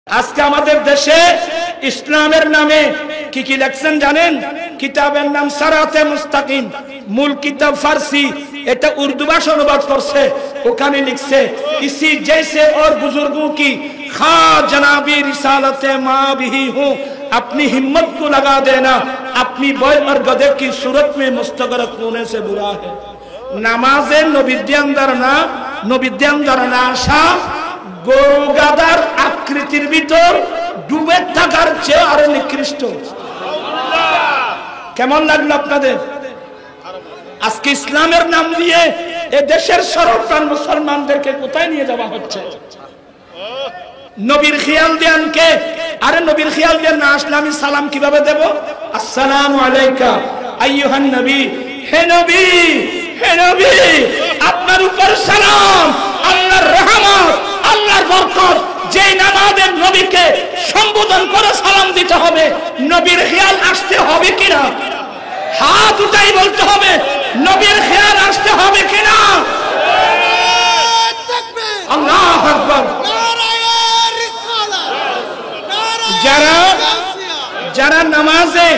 আজকে আমাদের দেশে ইসলামের নামে কি কি লেখছেন জানেন? কিতাবের নাম সিরাতে মুস্তাকিম, মূল কিতাব ফারসি, এটা উর্দু ভাষা অনুবাদ করছে। ওখানে লিখছে ইসি জैसे और बुजुर्गों की खा जनाबी रिसालते मां भी हूं, अपनी हिम्मत को लगा देना, अपनी बॉय और गधे की सूरत में मुस्तगरक होने से बुरा है। নামাজে নবীদ্যান দ্বারা না আসা গরু গাদার আকৃতির ভিতর ডুবে থাকার চেয়ে আরো নিকৃষ্ট। কেমন লাগলো আপনাদের? আজকে ইসলামের নাম দিয়ে এ দেশের সর্বপ্রাণ মুসলমানদেরকে কোথায় নিয়ে যাওয়া হচ্ছে? নবীর খেয়াল দেন কে? আরে নবীর খেয়াল দেন না আসলে আমি সালাম কিভাবে দেব? আসসালামু আলাইকা আইয়ুহান নবী, হে নবী, হে নবী, আপনার উপর সালাম, আল্লাহর রহমত, আল্লাহর বরকত। যে নামাজের নবীকে সম্বোধন করে সালাম দিতে হবে, নবীর খেয়াল আসতে হবে কিনা? হাত উঠাই বলতে হবে, নবীর খেয়াল আসতে হবে কিনা? আল্লাহু আকবার। যারা নামাজে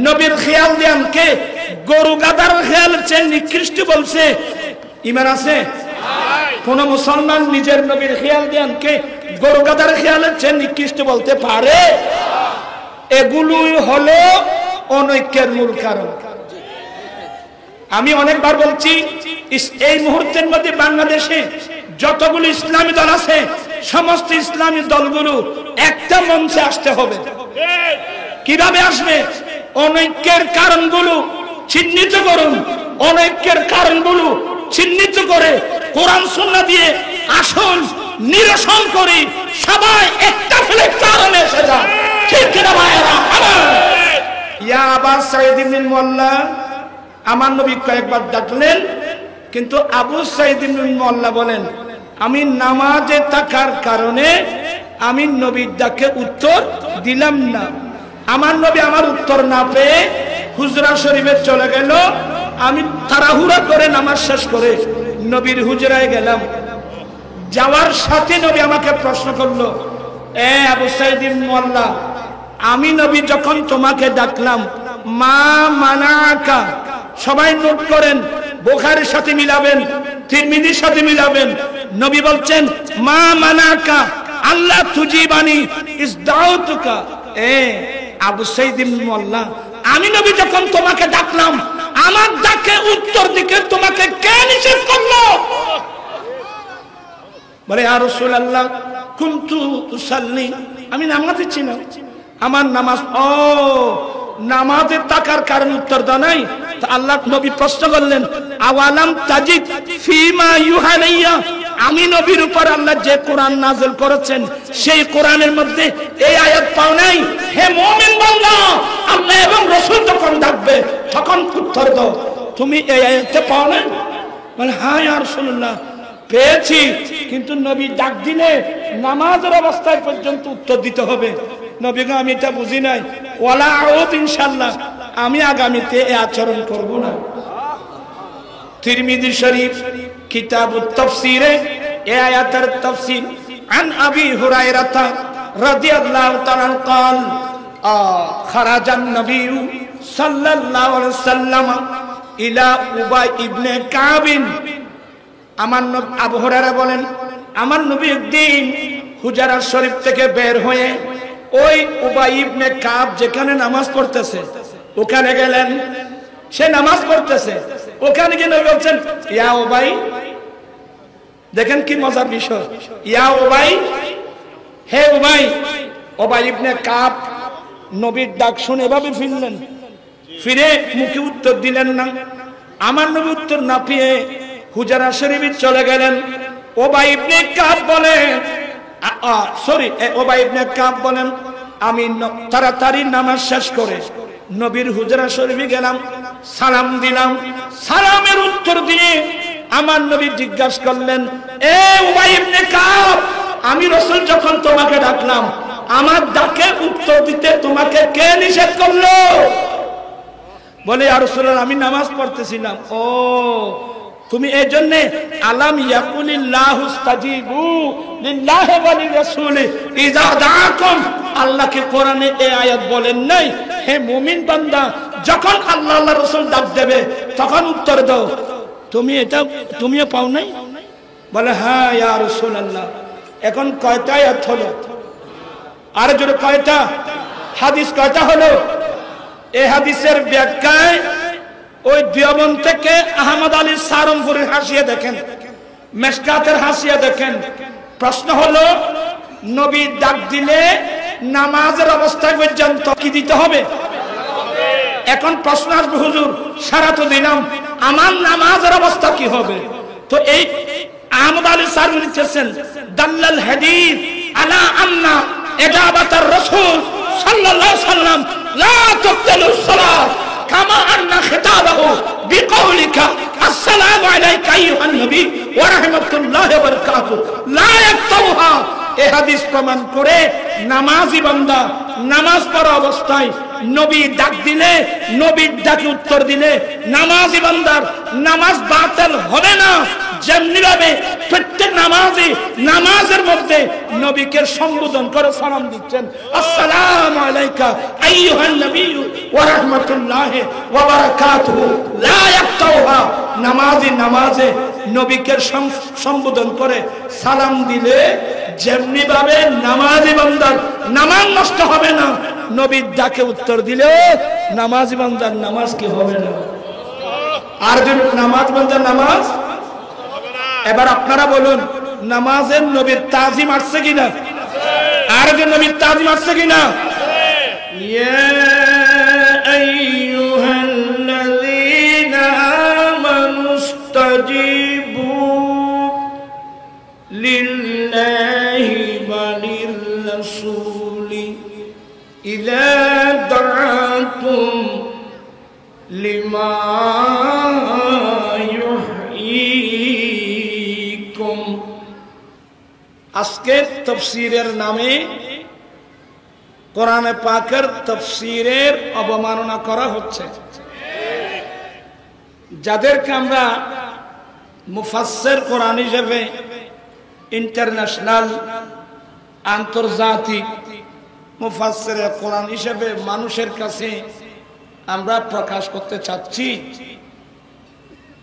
নবীর খেয়াল দেন কে গরু গাদার খেয়াল চেয়ে নিকৃষ্ট বলছে, ঈমান আছে? কোন মুসলমান নিজের নবীর খেয়াল দেন কে গরু গাদার খেয়ালের চেয়ে নিকৃষ্ট বলতে পারে? এগুলোই হলো অনৈক্যের মূল কারণ। আমি অনেকবার বলছি, এই মুহূর্তের মধ্যে বাংলাদেশে যতগুলো ইসলামী দল আছে, সমস্ত ইসলামী দলগুলো একটা মঞ্চে আসতে হবে। কিভাবে আসবে? অনৈক্যের কারণগুলো চিহ্নিত করুন, অনৈক্যের কারণগুলো চিহ্নিত করে কোরআন সুন্নাহ দিয়ে আসুন, নিরসন করি, সবাই একটা প্ল্যাটফর্মে এসে যান। ঠিক কিনা ভাইরা? ইয়া আবা সাঈদ ইবনে মুআল্লা, আমার নবী কয়েকবার ডাকলেন, কিন্তু আবু সাঈদ ইবনে মুআল্লা বলেন, আমি নামাজে থাকার কারণে আমি নবীর ডাকে উত্তর দিলাম না। আমার নবী আমার উত্তর না পেয়ে হুজরা শরীফে চলে গেল। আমি তাড়াহুড়া করে নামাজ শেষ করে নবীর হুজরায় গেলাম। যাওয়ার সাথে নবী আমাকে প্রশ্ন করলো, এ আবু সাঈদ ইবনে মুআল্লা, আমি নবী যখন তোমাকে ডাকলাম, মা মানাকা, সবাই নোট করেন, বুখারীর সাথে মিলাবেন, তিরমিজির সাথে মিলাবেন। নবী বলছেন, মা মানাকা আল্লাহ তুজিবানি ইসদাউতুকা। এ আবু সাঈদ ইবনে মুআল্লা, আমি নবী যখন তোমাকে ডাকলাম, আমার ডাকে উত্তর দিকে তোমাকে কে নিষেধ করলো? বলে, ইয়া রাসূলুল্লাহ কুনতু উসাল্লি, আমি নামাজে ছিলাম, আমার নামাজ। ও, নামাজে থাকার কারণে উত্তর দাও নাই? তো আল্লাহ নবী প্রশ্ন করলেন, আওয়ালাম তাজিদ ফিমা ইউহালাইয়া, আমি নবীর উপর আল্লাহ যে কোরআন নাযিল করেছেন সেই কোরআনের মধ্যে এই আয়াত পাও নাই? হে মুমিন বান্দা, আল্লাহ এবং রাসূল যখন ডাকবে তখন উত্তর দাও, তুমি এই আয়াতে পাও না? বলে, হ্যাঁ ইয়া রাসূলুল্লাহ পেয়েছি, কিন্তু নবী ডাক দিলে নামাজের অবস্থায় পর্যন্ত উত্তর দিতে হবে। নবী গো, আমি এটা বুঝি নাই, ওয়ালা আউদ ইনশাআল্লাহ, আমি আগামীতে এই আচরণ করব না। তিরমিজি শরীফ কিতাবুত তাফসীরে এই আয়াতের তাফসীর, আন আবি হুরায়রা রাদিয়াল্লাহু তাআলা قال خرج النبي صلى الله عليه وسلم الى উবাই ইবনে কাব। আমার নবী, আবু হুরায়রা বলেন, আমার নবী একদিন হুজরা শরীফ থেকে বের হয়ে ওই উবাই ইবনে কাব যেখানে নামাজ পড়তেছে ওখানে গেলেন। সে নামাজ পড়তেছে, ওখানে গিয়ে নবী বলছেন, ইয়া উবাই, দেখেন কি মজার বিষয়, ইয়া উবাই, হে উবাই। উবাই ইবনে কাব নবীর ডাক শুনে এভাবে ফিরলেন, ফিরে মুখে উত্তর দিলেন না। আমার নবী উত্তর না পেয়ে হুজরা শরীফে চলে গেলেন। উবাই ইবনে কাব বলেন, উবাই ইবনে কাব বলেন, আমি তাড়াতাড়ি নামাজ শেষ করে নবীর হুজরা শরীফে গেলাম, সালাম দিলাম। সালামের উত্তর দিয়ে আমার নবী জিজ্ঞাসা করলেন, এ উবাই ইবনে কাব, আমি রাসূল যখন তোমাকে ডাকলাম, আমার ডাকে উত্তর দিতে তোমাকে কে নিষেধ করলো? বলে, ইয়া রাসূলুল্লাহ আমি নামাজ পড়তেছিলাম। ও, তুমি এই জন্য আলাম ইয়াকুলিল্লাহু ইস্তাজিবু লিল্লাহি ওয়া লিরাসূলি ইযা দাআকুম, আল্লাহকে কোরআনে এই আয়াত বলেন নাই হে মুমিন বান্দা যখন আল্লাহ আল্লাহ রাসূল ডাক দেবে তখন উত্তর দাও। তুমিও পাও নাই? বলে হ্যাঁ ইয়া রাসূলুল্লাহ। এখন কয়টা আয়াত হলো? আর জোরে কয়টা? হাদিস কয়টা হলো? এই হাদিসের ব্যাখ্যায় ওই দেওবন্দ থেকে আহমদ আলী সারমপুরের হাসিয়া দেখেন, মেশকাতের হাসিয়া দেখেন। প্রশ্ন হলো নবী ডাক দিলে নামাজের অবস্থায় পর্যন্ত কি দিতে হবে? এখন প্রশ্ন আসবে হুজুর সারা তো দিলাম, আমার নামাজের অবস্থা কি হবে? তো এই আহমদ আলী সারমপুর লিখেছেন দাল্লাল হাদিস আলা আন্না ইজাবাতার রাসূল সাল্লাল্লাহু আলাইহি ওয়াসাল্লাম লা তুকতালুস সালাত কামা আন্না খিতাবাহু বিকাউলিকা আসসালামু আলাইকা আইয়ুহান নবী ওয়া রাহমাতুল্লাহি ওয়া বারাকাতুহু লা ইয়াকতাউহা। এই হাদিস প্রমাণ করে নামাজি বান্দা নামাজ পড়া অবস্থায় নবী ডাক দিলে, নবীর ডাকে উত্তর দিলে নামাজি বান্দার নামাজ বাতিল হবে না। যেমনি ভাবে প্রত্যেক নামাজি নামাজের মধ্যে নবীকে সম্বোধন করে সালাম দিচ্ছেন আসসালামু আলাইকা আইয়ুহান নবী ওয়া রাহমাতুল্লাহি ওয়া বারাকাতুহু লা ইয়াকতাউহা। নামাজে নবীকে সম্বোধন করে সালাম দিলে যেমনি ভাবে নামাজি বান্দার নামাজ নষ্ট হবে না, নবীর ডাকে উত্তর দিলে নামাজি বান্দার নামাজ কি হবে না? আর যদি নামাজ বান্দার নামাজ, এবার আপনারা বলুন নামাজের নবীর তাজিম আসছে কিনা? আর যে নবীর তাজিম আসছে কিনা? ইয়া আইয়ুহাল্লাযীনা আমানুস্তাজিবু লিল্লাহি ওয়া লির-রাসূলি ইযা দাআকুম লিমা ইউহয়িকুম। আজকে তাফসীরের নামে কোরআনে পাকের তাফসীরের অবমাননা করা হচ্ছে। যাদেরকে আমরা মুফাসসির কোরআন হিসেবে ইন্টারন্যাশনাল আন্তর্জাতিক মুফাসসির কোরআন হিসেবে মানুষের কাছে আমরা প্রকাশ করতে চাচ্ছি,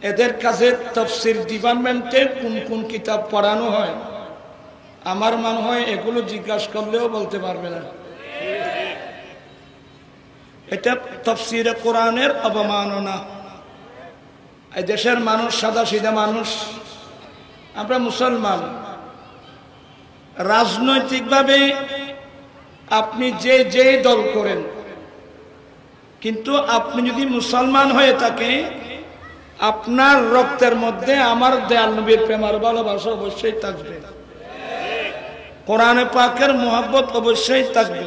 এদের কাছে তাফসীর ডিপার্টমেন্টে কোন কোন কিতাব পড়ানো হয় আমার মনে হয় এগুলো জিজ্ঞাসা করলেও বলতে পারবে না। এটা তাফসীরে কোরআনের অবমাননা। এই দেশের মানুষ সাদা সিধা মানুষ, আমরা মুসলমান। রাজনৈতিকভাবে আপনি যে দল করেন, কিন্তু আপনি যদি মুসলমান হয়ে থাকে আপনার রক্তের মধ্যে আমার দয়াল নবীর প্রেম আর ভালোবাসা অবশ্যই থাকবে, কোরআনে পাকের মোহাব্বত অবশ্যই থাকবে।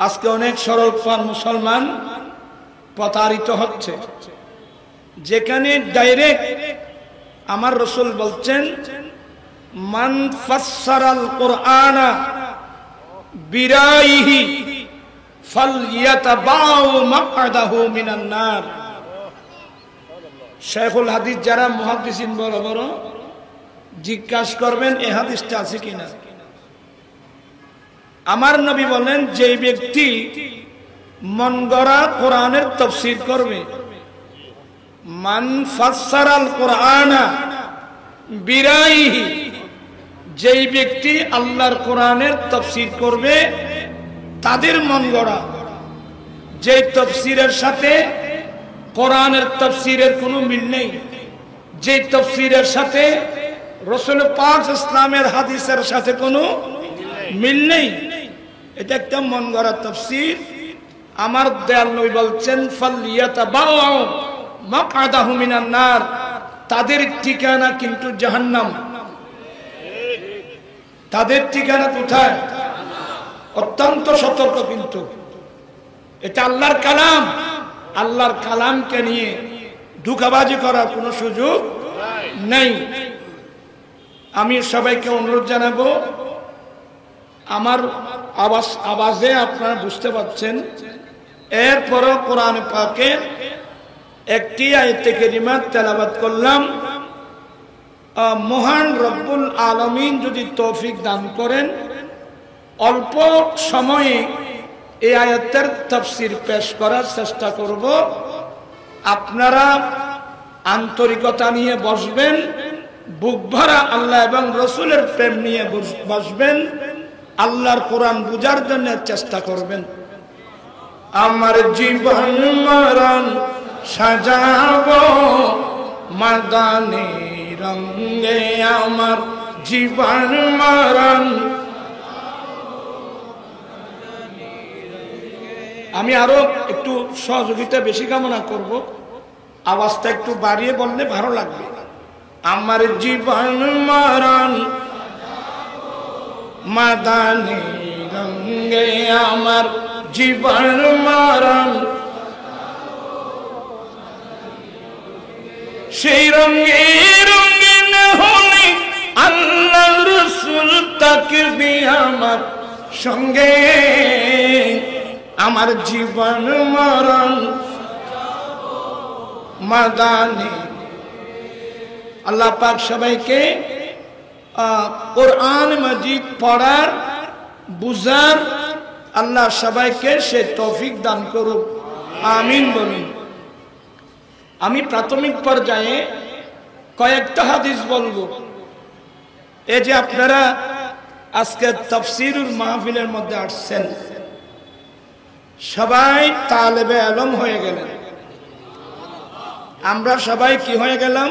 আজকে অনেক সরল মুসলমান প্রতারিত হচ্ছে, যেখানে ডাইরেক্ট আমার রাসূল বলছেন মান ফাসসারাল কুরআনা বিরাইহি ফালইয়াতাবাউ মাকআদাহু মিনান নার। শাইখুল হাদিস যারা মুহাদ্দিসিন বড় বড় জিজ্ঞাসা করবেন এই হাদিসটা আছে কিনা। আমার নবী বলেন যে ব্যক্তি মন গড়া কোরআনের তাফসীর করবে, মান ফাসসারাল কুরআনা বিরাইহি, যেই ব্যক্তি আল্লাহর কোরআনের তাফসীর করবে তাদের মন গড়া, যে তাফসীরের সাথে কোরআনের তাফসীরের কোনো মিল নেই, যে তাফসীরের সাথে রাসূল পাক ইসলামের হাদিসের সাথে কোনো মিল নেই, এটা একটা মন গড়া তাফসীর। আমার দয়াল নবী বলছেন ফালইয়াতাবাউ মাকআদাহু মিনান নার, তাদের ঠিকানা কিন্তু জাহান্নাম। তাদের ঠিকানা কোথায়? অত্যন্ত সতর্ক, কিন্তু এটা আল্লাহর কালাম। আল্লাহর কালামকে নিয়ে ধোঁকাবাজি করার কোনো সুযোগ নেই। আমি সবাইকে অনুরোধ জানাবো, আমার আওয়াজে আপনারা বুঝতে পারছেন, এরপরও কোরআন পাকে একটি আয়াতে কারিমা তেলাওয়াত করলাম। মহান রব্বুল আলামিন যদি তৌফিক দান করেন অল্প সময়ে এই আয়াতের তাফসীর পেশ করার চেষ্টা করব। আপনারা আন্তরিকতা নিয়ে বসবেন, বুক ভরা আল্লাহ এবং রসুলের প্রেম নিয়ে বসবেন, আল্লাহর কোরআন বুঝার জন্য চেষ্টা করবেন। আমার জীবন মরণ সাজাবো মাদানী রঙে, আমার জীবন মরণ। আমি আরো একটু সহযোগিতা বেশি কামনা করব, আওয়াজটা একটু বাড়িয়ে বললে ভালো লাগবে। আমার জীবন মরণ মাদানী রঙে, আমার জীবন মরণ সেই রঙে রঙিন হলে আল্লাহ রসুল থাকবে আমার সঙ্গে। আমার জীবন মরণ মাদানী। আল্লাহ পাক সবাইকে কোরআন মাজিদ পড়ার বুঝার আল্লাহ সবাইকে সে তৌফিক দান করুক, আমিন বলুন। আমি প্রাথমিক পর্যায়ে কয়েকটা হাদিস বলবো। এই যে আপনারা আজকে তাফসীরুল মাহফিলের মধ্যে আসছেন, সবাই তালেবে ইলম হয়ে গেলেন। আমরা সবাই কি হয়ে গেলাম?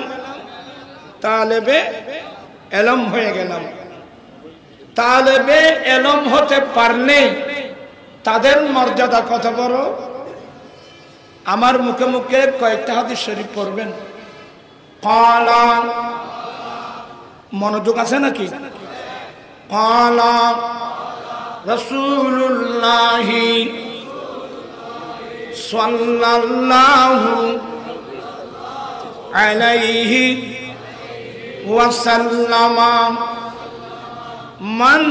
তালেবে ইলম হয়ে গেলাম। তালেবে ইলম হতে পারলে তাদের মর্যাদা কত বড়। আমার মুখে মুখে কয়েকটা হাদিস শরীফ পড়বেন। ক্বালা, মনোযোগ আছে নাকি? ক্বালা রাসূলুল্লাহি সাল্লাল্লাহু আলাইহি ওয়াসাল্লাম, মান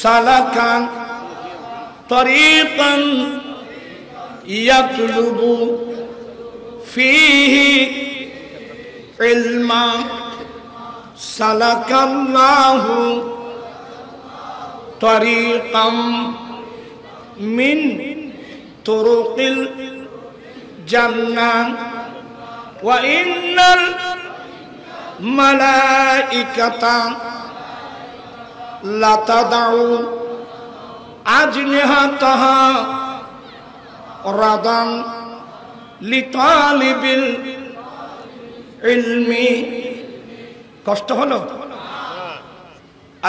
সালাকা তরিকান ইয়াতলুবু ফীহি ইলমা সালাকাল্লাহু তরিকাম মিন তুরুকিল জান্নাহ ওয়া ইন্নাল মালাইকাতা লা তাদাউ আজনিহাতাহা রাদান লিতালিবিল ইলমি। কষ্ট হলো?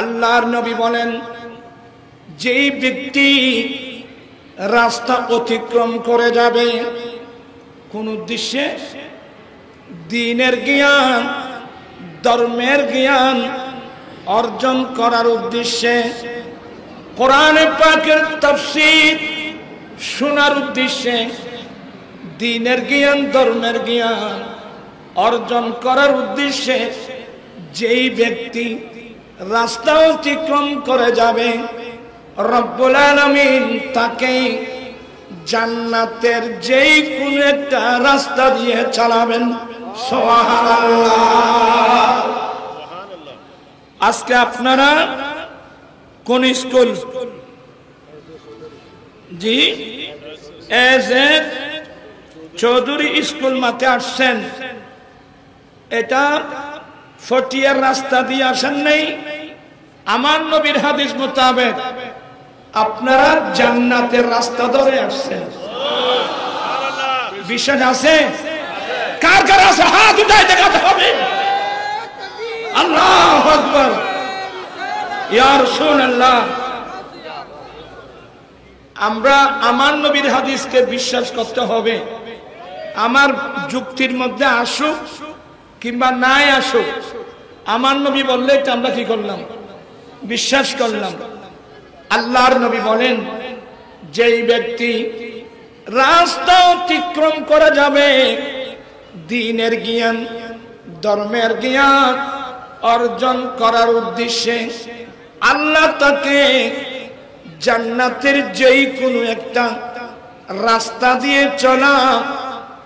আল্লাহর নবী বলেন, যেই ব্যক্তি রাস্তা অতিক্রম করে যাবে কোন উদ্দেশ্যে? দ্বীনের জ্ঞান, ধর্মের জ্ঞান অর্জন করার উদ্দেশ্যে, কোরআন পাকের তাফসীর শোনার উদ্দেশ্যে, দ্বীনের জ্ঞান, ধর্মের জ্ঞান অর্জন করার উদ্দেশ্যে যেই ব্যক্তি রাস্তা অতিক্রম করে যাবে, রব্বুল আলামিন তাকে জান্নাতের যেই কোন একটা রাস্তা দিয়ে চালাবেন। সুবহানাল্লাহ। আজকে আপনারা কোন school? G, as a Chowdhury school মাঠে আসছেন। এটা ফটিয়ার রাস্তা দিয়ে আসেন নাই। আমার নবীর হাদিস মোতাবেক আপনারা জান্নাতের রাস্তা ধরে আসছেন। বিশ্বাস আছে? কার কার আছে হাত উঠাই দেখাতে হবে। আল্লাহু আকবার, ইয়া রাসূলুল্লাহ। আমরা আমার নবীর হাদিসকে বিশ্বাস করতে হবে। আমার যুক্তির মধ্যে আসুক কিংবা নাই আসুক, আমার নবী বললে আমরা কি করলাম? বিশ্বাস করলাম। আল্লাহর নবী বলেন, যেই ব্যক্তি রাস্তা অতিক্রম করে যাবে দ্বীনের জ্ঞান, ধর্মের জ্ঞান অর্জন করার উদ্দেশ্যে, আল্লাহ তাকে জান্নাতের যেই কোনো একটা রাস্তা দিয়ে চলা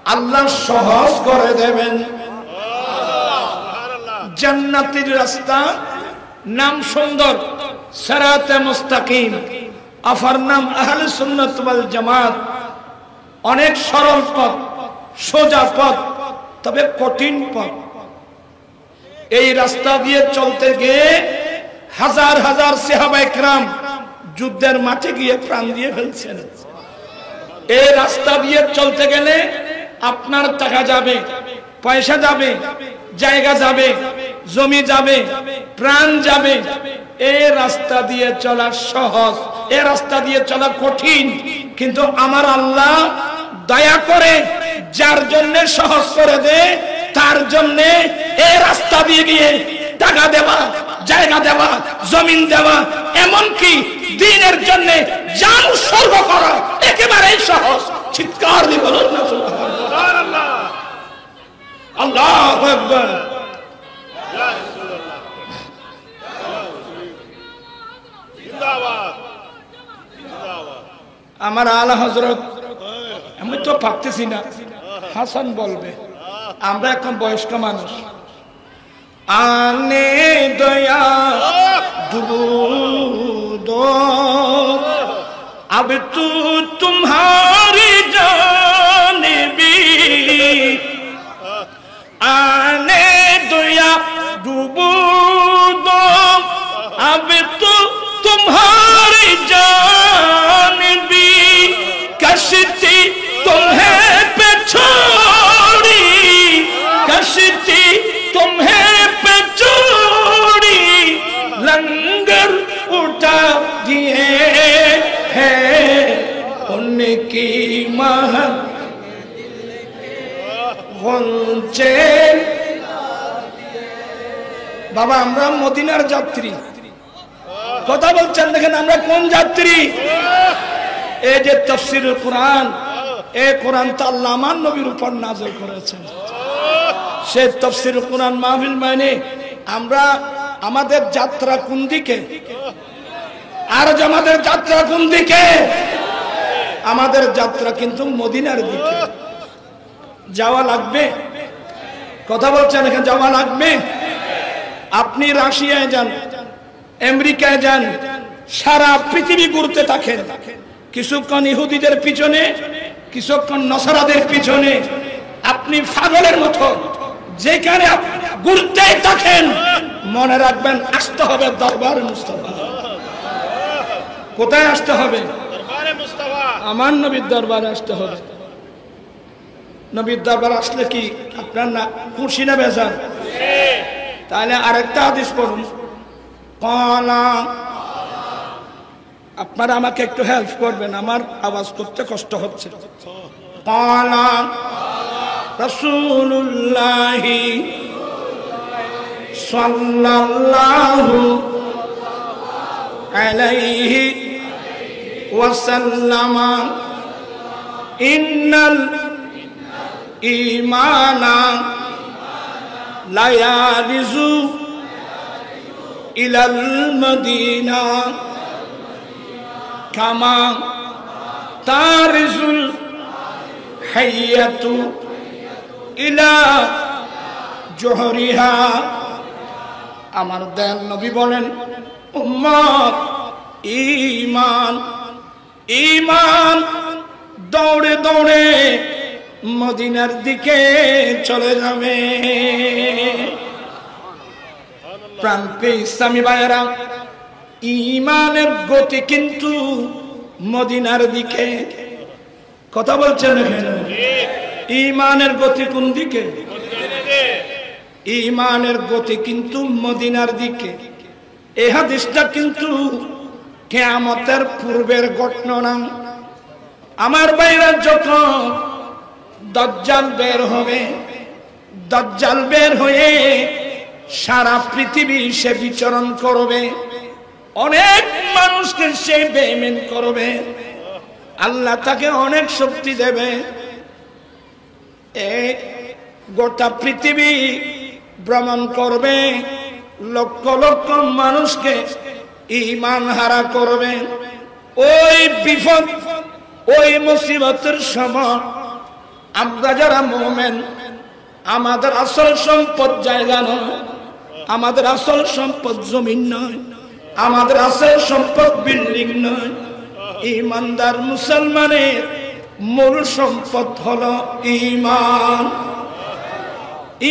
আল্লাহ সহজ করে দেবেন। জান্নাতের রাস্তা নাম সুন্দর, সিরাতে মুস্তাকিম, আফার নাম আহলে সুন্নাত ওয়াল জামাত। অনেক সরল পথ, সোজা পথ, তবে কঠিন পথ। এই রাস্তা দিয়ে চলতে গিয়ে হাজার হাজার সাহাবায়ে কেরাম যুদ্ধের মাঠে গিয়ে প্রাণ দিয়ে ফেলছেন। এই রাস্তা দিয়ে চলতে গেলে আপনার টাকা যাবে, পয়সা যাবে, জায়গা যাবে, জমি যাবে, প্রাণ যাবে। এই রাস্তা দিয়ে চলা সহজ, এই রাস্তা দিয়ে চলা কঠিন, কিন্তু আমার আল্লাহ দয়া করে যার জন্য সহজ করে দেয়, তার জন্য এই রাস্তা দিয়ে গিয়ে টাকা দেওয়া, জায়গা দেওয়া, জমিন দেওয়া, এমনকি দ্বীনের জন্য জান উৎসর্গ করা একেবারেই সহজ। চিৎকার দিয়ে বলুন না সুবহানাল্লাহ, আল্লাহু আকবার। আমার আলা হযরত, আমি তো ভাবতেছি না হাসান বলবে, আমরা এখন বয়স্ক মানুষ। आने दया दूध अब तू तुम्हारी जानिबी आने दया दूध अब तू तुम्हारी जानिबी कश्ती तुम्हें पे छोड़ी कश्ती तुम्हें लंगर उठा दिए हैं उनकी महक गंचे। बाबा আমরা মদিনার যাত্রী, কথা বলছেন দেখেন আমরা কোন যাত্রী? এই যে তাফসীরুল কোরআন, এই কোরআন তো আল্লাহ আমার নবীর উপর নাযিল করেছেন। সেই তাফসীরুল কোরআন মাহফিল মানে আমরা, আমাদের যাত্রা কোন দিকে? আর আমাদের যাত্রা কোন দিকে? আমাদের যাত্রা কিন্তু মদিনার দিকে। যাওয়া লাগবে, কথা বলছেন এখানে যাওয়া লাগবে। আপনি রাশিয়ায় যান, আমেরিকায় যান, সারা পৃথিবী ঘুরতে থাকেন, কিছুক্ষণ ইহুদিদের পিছনে, কিছুক্ষণ নসারাদের পিছনে, আপনি পাগলের মতো যেখানে ঘুরতেই থাকেন, মনে রাখবেন আসতে হবে দরবারে মুস্তাফা। কোথায় আসতে হবে? দরবারে মুস্তাফা, আমার নবীর দরবারে আসতে হবে। নবীর দরবার আসলে কি আপনার না খুশি না বেজার? তাহলে আরেকটা হাদিস পড়ুন। কালা, আপনারা আমাকে একটু হেল্প করবেন, আমার আওয়াজ করতে কষ্ট হচ্ছে। কালা রাসূলুল্লাহি সাল্লাল্লাহু আলাইহি ওয়াসাল্লাম ইন্নাল ঈমানা লা ইয়ারিজু ইলাল মদিনা কামা তারিজুল হাইয়াতু ইলা জোহরিহা। আমার দয়াল নবী বলেন, উম্মত ঈমান, ঈমান দৌড়ে দৌড়ে মদিনার দিকে চলে যাবে। প্রাণপ্রিয় ইসলামী ভাইয়েরা, ঈমানের গতি কিন্তু মদিনার দিকে। কথা বলছেন এখানে? ঈমানের গতি কোন দিকে? ঈমানের গতি কিন্তু মদিনার দিকে। এই হাদিসটা কিন্তু কিয়ামতের পূর্বের ঘটনা। আমার ভাইরা, যখন দাজ্জাল বের হবে, দাজ্জাল বের হয়ে সারা পৃথিবী সে বিচরণ করবে, অনেক মানুষকে সে বেঈমান করবে, আল্লাহ তাকে অনেক শক্তি দেবে। এই গোটা পৃথিবী ভ্রমণ করবে, লক্ষ লক্ষ মানুষকে ঈমান হারা করবে। ওই বিপদ, ওই মুসিবতের সময় আমরা যারা মুমিন, আমাদের আসল সম্পদ জায়গা নয়, আমাদের আসল সম্পদ জমিন নয়, আমাদের আসল সম্পদ বিল্ডিং নয়। ঈমানদার মুসলমানের মূল সম্পদ হলো ঈমান।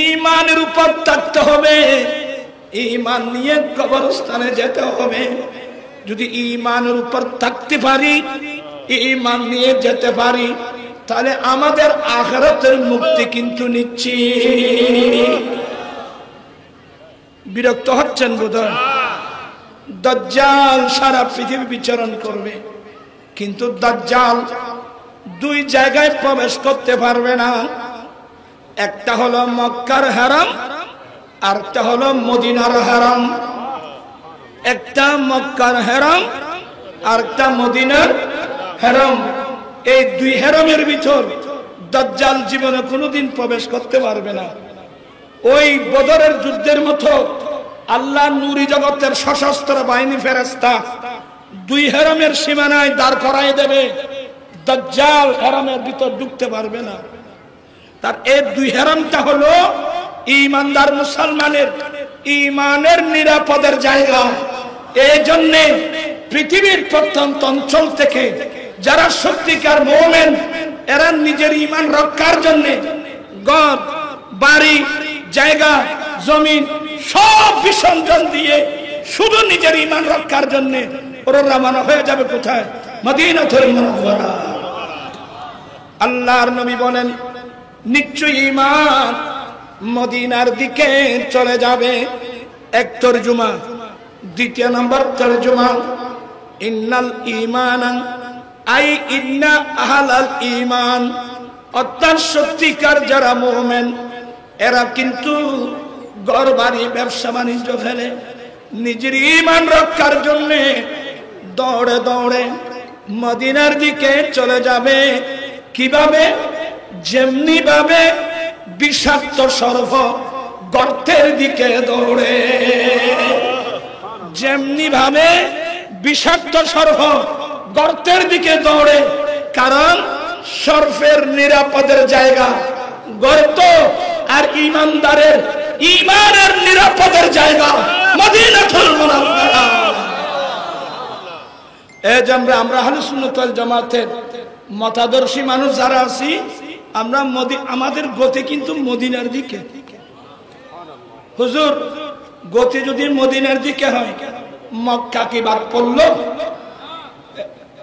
ঈমানের উপর থাকতে হবে, ঈমান নিয়ে কবরস্থানে যেতে হবে। যদি ঈমানের উপর থাকতে পারি, ঈমান নিয়ে যেতে পারি, তাহলে আমাদের আখিরাতের মুক্তি কিন্তু নিশ্চিত। বিরক্ত হচ্ছেন বোধহয়? দাজ্জাল সারা পৃথিবী বিচরণ করবে, কিন্তু দাজ্জাল দুই জায়গায় প্রবেশ করতে পারবে না। একটা হলো মক্কার হারাম, আরেকটা হলো মদিনার হারাম। একটা মক্কার হারাম, আরেকটা মদিনার হারাম। এই দুই হারামের ভিতর দাজ্জাল জীবনে কোনোদিন প্রবেশ করতে পারবে না। ওই বদরের যুদ্ধের মতো আল্লাহ নূরি জগতের সশস্ত্র বাহিনী ফেরেশতা দুই হারামের সীমানায় দাঁড় করায় দেবে, দাজ্জাল হারামের ভিতর ঢুকতে পারবে না। তার এই দুই হারামটা হলো ঈমানদার মুসলমানের ঈমানের নিরাপদের জায়গা। এই জন্য পৃথিবীর প্রত্যন্ত অঞ্চল থেকে যারা সত্যিকার মুমিন, এরা নিজের ঈমান রক্ষার জন্য ঘর বাড়ি জায়গা জমিন সব বিসর্জন দিয়ে শুধু নিজের ঈমান রক্ষার জন্য ওরা রওনা হয়ে যাবে কোথায়? মদিনাতুল মুনাওয়ারা। আল্লাহর নবী বলেন, নিশ্চয়ই ঈমান মদিনার দিকে চলে যাবে। এক তরজমা। দ্বিতীয় নম্বর তরজমা, ইন্নাল ঈমানা আই ইন্না আহলাল ঈমান, অর্থাৎ সত্যিকার যারা মুমিন এরা কিন্তু ঘর বাড়ি ব্যবসা বাণিজ্য ফেলে নিজের ঈমান রক্ষার জন্য দৌড়ে দৌড়ে মদিনার দিকে চলে যাবে। কিভাবে? যেমনি ভাবে বিষাক্ত সর্প গর্তের দিকে দৌড়ে, যেমনি ভাবে বিষাক্ত সর্প গর্তের দিকে দৌড়ে। কারণ সর্পের নিরাপদের জায়গা গর্ত, আর ঈমানদারের ঈমানের নিরাপদের জায়গা মদিনাতুল মুনাওয়ারা। এই যে আমরা আহলে সুন্নাত ওয়াল জামাতের মতাদর্শী মানুষ যারা আছি, আমরা আমাদের গতি কিন্তু মদিনার দিকে। হুজুর, গতি যদি মদিনার দিকে হয়, মক্কা কি বাদ পড়লো?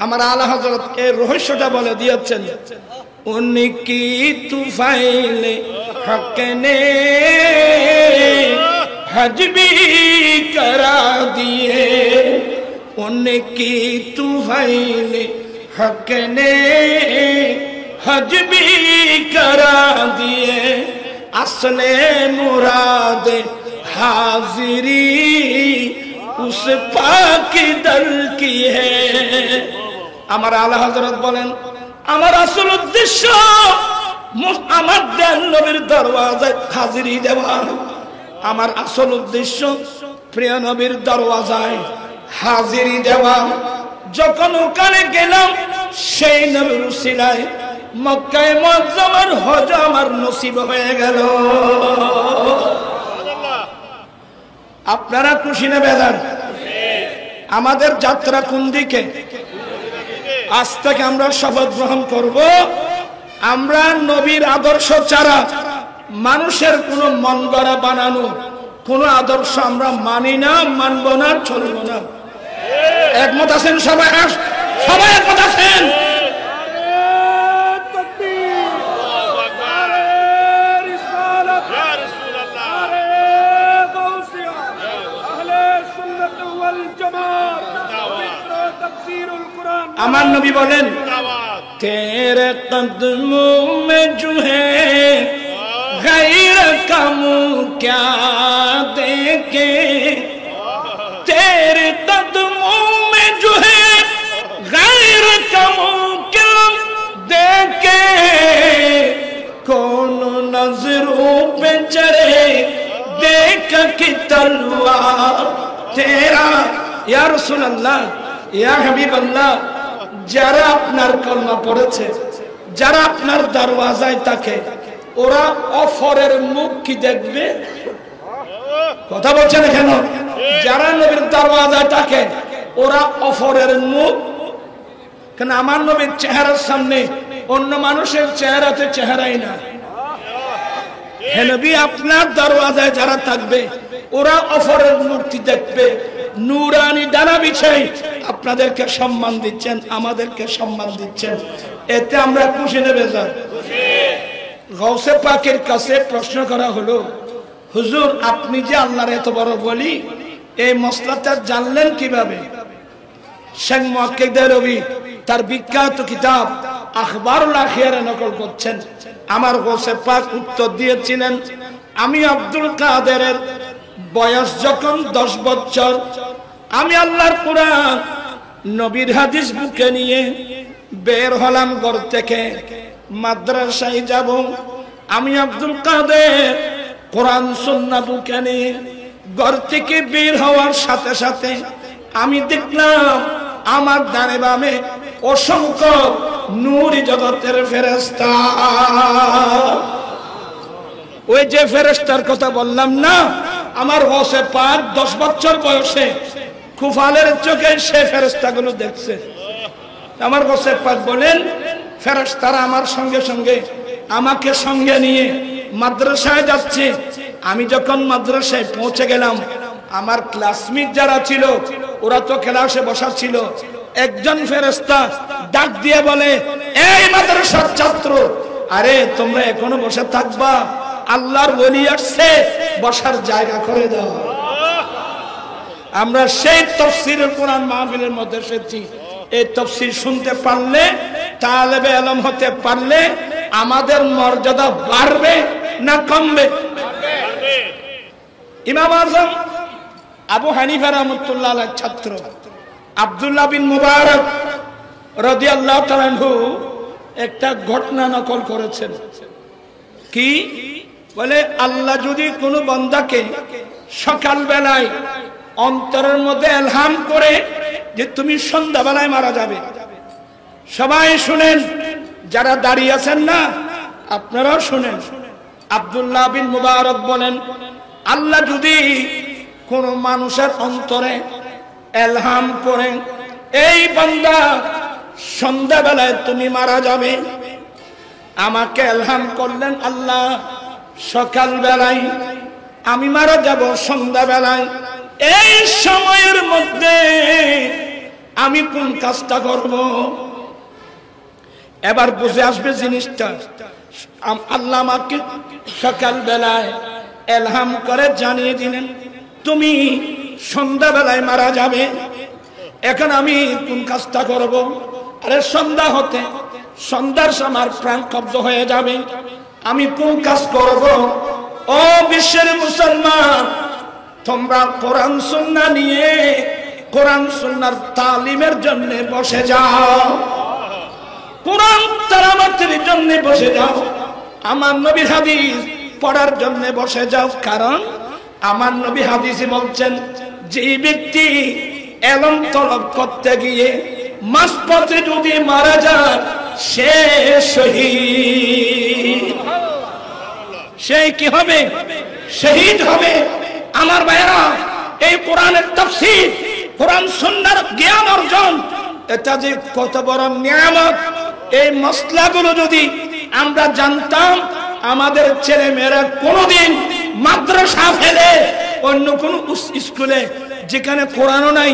আমার আলা হযরত এই রহস্যটা বলে দিয়েছেন। উনকি তুফাইলে হক নে হজ भी करा दिए, उनकी तुफाइले हक ने हज भी करा दिए, असले मुराद हाजिरी उस पाक दर की है। আমার আলা হযরত বলেন, আমার আসল উদ্দেশ্য আমার দেন নবীর দরওয়াজায় হাজিরি দেওয়া। আমার আসল উদ্দেশ্য প্রিয় নবীর দরওয়াজায় হাজিরি দেওয়া। যখন ওখানে গেলাম, সেই নবীর উসিলায় মক্কায়ে মুআজ্জামার হজ আমার নসিব হয়ে গেল। আপনারা খুশি না বেজার? আমাদের যাত্রা কোন দিকে? আজ থেকে আমরা শপথ গ্রহণ করব, আমরা নবীর আদর্শ ছাড়া মানুষের কোনো মন গড়া বানানো কোন আদর্শ আমরা মানি না, মানব না, চলব না। একমত আছেন সবাই? সবাই একমত আছেন? আমার নবী বলেন, তেরে কদমো মে জো হ্যায় গैर कम क्या देखे, तेरे कदमों में जो है गैर कम क्या देखे, कौन नजरों पे चढ़े देख की तलवार तेरा। या रसूल अल्लाह, या हबीब अल्लाह, যারা আপনার কলমা পড়েছে, যারা আপনার দরওয়াজায় থাকে ওরা অফরের মুখ কি দেখবে? কথা বলছেন কেন? যারা নবীর দরওয়াজায় থাকে ওরা অফরের মুখ, কেন আমার নবীর চেহারার সামনে অন্য মানুষের চেহারাতে চেহারাই না। হে নবী, আপনার দরওয়াজায় যারা থাকবে ওরা অফরের মূর্তি দেখবে, নূরানি ডানা বিছাই আপনাদেরকে সম্মান দিচ্ছেন, আমাদেরকে সম্মান দিচ্ছেন, এতে আমরা খুশি নেবে যান। গৌসে পাকের কাছে প্রশ্ন করা হলো, হুজুর আপনি যে আল্লাহর এত বড় বলি, এই মসলাটা জানলেন কিভাবে? শেখ মুহাক্কিক দেহলভী তার বিখ্যাত কিতাব আখবারুল আখিয়ারে নকল করছেন। আমার গৌসে পাক উত্তর দিয়েছিলেন, আমি আব্দুল কাদেরের বয়স যখন 10 বছর, আমি আল্লাহর কোরআন নবীর হাদিস বুকে নিয়ে বের হলাম ঘর থেকে, মাদ্রাসায় যাব। আমি আব্দুল কাদের কোরআন সুন্নাহ বুকে নিয়ে ঘর থেকে বের হওয়ার সাথে সাথে আমি দেখলাম আমার ডানে বামে অসংখ্য নূরি জগতের ফেরেশতা। ওই যে ফেরেশতার কথা বললাম না, আমার গৌসে পাক 10 বছর বয়সে কুফালের চোখে সে ফেরেশতাগুলো দেখছে। আমার গৌসে পাক বলেন, ফেরেশতারা আমার সঙ্গে সঙ্গে আমাকে সঙ্গে নিয়ে মাদ্রাসায় যাচ্ছে। আমি যখন মাদ্রাসায় পৌঁছে গেলাম, আমার ক্লাসমেট যারা ছিল ওরা তো ক্লাসে বসা ছিল। একজন ফেরেশতা ডাক দিয়ে বলে, এই মাদ্রাসার ছাত্র, আরে তোমরা এখনো বসে থাকবা? আল্লাহর ওলি আসছে, বসার জায়গা করে দাও। আমরা সেই তাফসীরের কোরআন মাহফিলের মধ্যে এসেছি। এই তাফসীর শুনতে পারলে, তালেবে ইলম হতে পারলে আমাদের মর্যাদা বাড়বে না কমবে? ইমাম আযম আবু হানিফা রাহমাতুল্লাহ আলাইহির ছাত্র আব্দুল্লাহ বিন মুবারক রাদিয়াল্লাহু তাআলা আনহু একটা ঘটনা নকল করেছেন। কি বলে, আল্লাহ যদি কোনো বান্দাকে সকাল বেলায় অন্তরের মধ্যে ইলহাম করে যে তুমি সন্ধ্যাবেলায় মারা যাবে, সবাই শুনেন, যারা দাঁড়িয়ে আছেন না আপনারাও শুনেন। আব্দুল্লাহ বিন মুবারক বলেন, আল্লাহ যদি কোন মানুষের অন্তরে ইলহাম করে এই বান্দা সন্ধ্যাবেলায় তুমি মারা যাবে, আমাকে ইলহাম করলেন আল্লাহ সকাল বেলায়, আমি মারা যাব সন্ধ্যাবেলায়, এই সময়ের মধ্যে আমি কোন কাজটা করব? এবার বুঝে আসবে জিনিসটা। আল্লাহ আমাকে সকাল বেলায় ইলহাম করে জানিয়ে দিলেন তুমি সন্ধ্যাবেলায় মারা যাবে, এখন আমি কোন কাজটা করব? আরে সন্ধ্যা হতে সন্ধ্যার সময় প্রাণ কব্জ হয়ে যাবে, আমি কোন কাজ করব? ও বিশ্বের মুসলমান, তোমরা কোরআন সুন্নাহ নিয়ে কোরআন সুন্নাহর তালিমের জন্য বসে যাও, কোরআন তেলাওয়াতের জন্য বসে যাও, আমার নবীর হাদিস পড়ার জন্য বসে যাও। কারণ আমার নবী হাদিসে বলছেন, যে ব্যক্তি ইলম তলব করতে গিয়ে মাঝপথে যদি মারা যায় সে শহীদ। সে কি হবে? শহীদ হবে। আমার ভাইরা, এই কোরআনের তাফসীর, কোরআন সুন্নাহর জ্ঞান অর্জন, এটা যে কত বড় নিয়ামত। এই মসলাগুলো যদি আমরা জানতাম, আমাদের ছেলে মেয়েরা কোনোদিন মাদ্রাসা ফেলে অন্য কোন স্কুলে যেখানে কোরআনও নাই,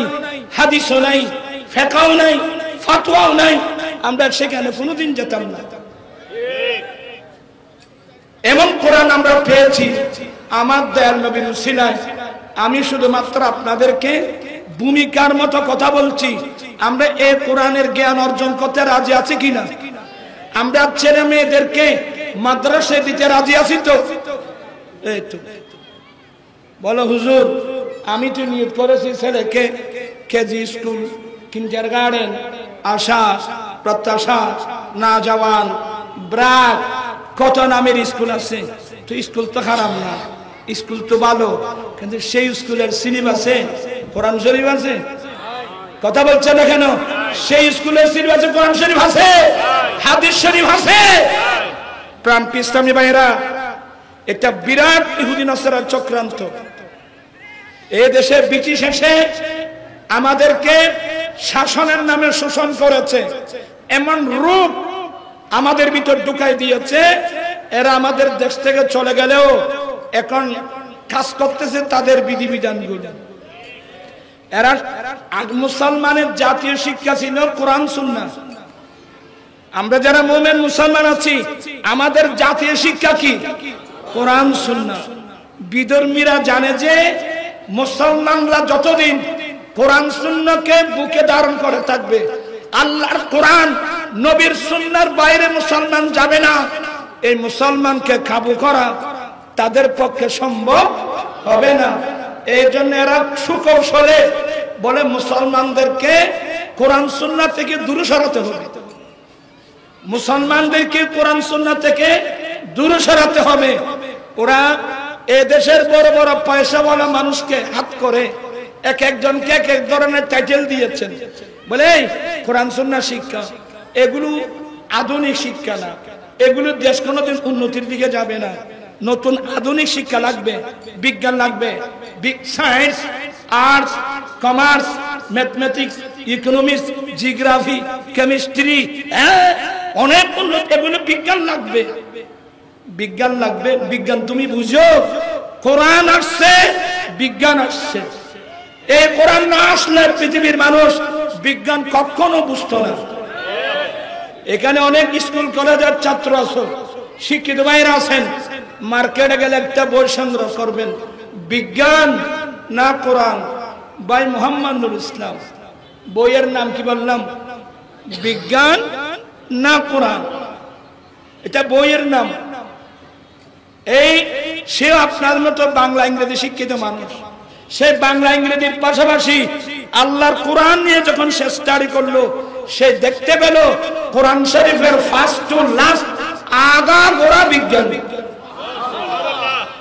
হাদিসও নাই, ফিকহও নাই, ফতোয়াও নাই, আমরা সেখানে কোনোদিন যেতাম না। এমন কোরআন আমরা পেয়েছি আমার দয়াল নবীর উসিলায়। আমি শুধুমাত্র আপনাদেরকে ভূমিকার মতো কথা বলছি। আমরা এই কোরআনের জ্ঞান অর্জন করতে রাজি আছি কিনা? আমরা ছেলে মেয়েদেরকে মাদ্রাসায় দিতে রাজি আছি তো? এই তো বলো হুজুর, আমি তো নিয়ত করেছি ছেলেকে কেজি স্কুল, কিন্ডারগার্টেন, আশা, প্রত্যাশা, না জওয়ান, ব্রাক, কত নামের স্কুল আছে। তো স্কুল তো খারাপ না, স্কুল তো ভালো, কিন্তু সেই স্কুলের সিলেবাসে কোরআন শরীফ আছে? কথা বলছে না কেন? সেই স্কুলের সিলেবাসে কোরআন শরীফ আছে, হাদিস শরীফ আছে। প্রাণ ইসলামী ভাইরা, একটা বিরাট ইহুদি নাসারার চক্রান্ত। এই দেশে ব্রিটিশ এসে আমাদেরকে শাসনের নামে শোষণ করেছে, এমন রূপ আমাদের ভিতর ঢুকাই দিয়েছে। এরা আমাদের দেশ থেকে চলে গেলেও এখন কাজ করতেছে তাদের বিধিবিধানগুলো। এরা মুসলমানের জাতীয় শিক্ষা ছিল কোরআন সুন্নাহ। আমরা যারা মুমিন মুসলমান আছি, আমাদের জাতীয় শিক্ষা কি? কোরআন সুন্নাহ। বিধর্মীরা জানে যে মুসলমানরা যতদিন কোরআন সুন্নাহকে বুকে ধারণ করে থাকবে, আল্লাহর কোরআন নবীর সুন্নাহর বাইরে মুসলমান যাবে না। এই মুসলমানকে কাবু করা তাদের পক্ষে সম্ভব হবে না। এই জন্য এরা সুকৌশলে বলে মুসলমানদেরকে কোরআন সুন্নাহ থেকে দূরে সরাতে হবে, মুসলমানদেরকে কোরআন সুন্নাহ থেকে দূরে সরাতে হবে। ওরা এ দেশের বড় বড় পয়সাওয়ালা মানুষকে হাত করে এক একজনকে এক এক ধরনের টাইটেল দিয়েছেন, বলে কোরআন সুন্নাহ শিক্ষা। এগুলো আধুনিক শিক্ষা না, এগুলো দেশ কোনোদিন উন্নতির দিকে যাবে না। নতুন আধুনিক শিক্ষা লাগবে, বিজ্ঞান লাগবে, science, arts, commerce, mathematics, economics, geography, chemistry, অনেক উন্নত। এগুলো বিজ্ঞান লাগবে, বিজ্ঞান লাগবে। বিজ্ঞান তুমি বুঝো, কোরআন আসছে, বিজ্ঞান আসছে। এই কোরআন না আসলে পৃথিবীর মানুষ বিজ্ঞান কখনো বুঝতো না। এখানে অনেক স্কুল কলেজের ছাত্র আছো, শিক্ষিত ভাইরা আছেন, মার্কেটে গেলে একটা বই সংগ্রহ করবেন, বিজ্ঞান না কোরআন। ভাই মোহাম্মদ নুরুল ইসলাম, বইয়ের নাম কি বললাম? বিজ্ঞান না কোরআন, এটা বইয়ের নাম। এই সে আপনার মতো বাংলা ইংরেজি শিক্ষিত মানুষ, সে বাংলা ইংরেজির পাশাপাশি আল্লাহর কোরআন নিয়ে যখন সে স্টাডি করলো, সে দেখতে পেল কোরআন শরীফের ফার্স্ট টু লাস্ট আগা গোড়া বিজ্ঞান।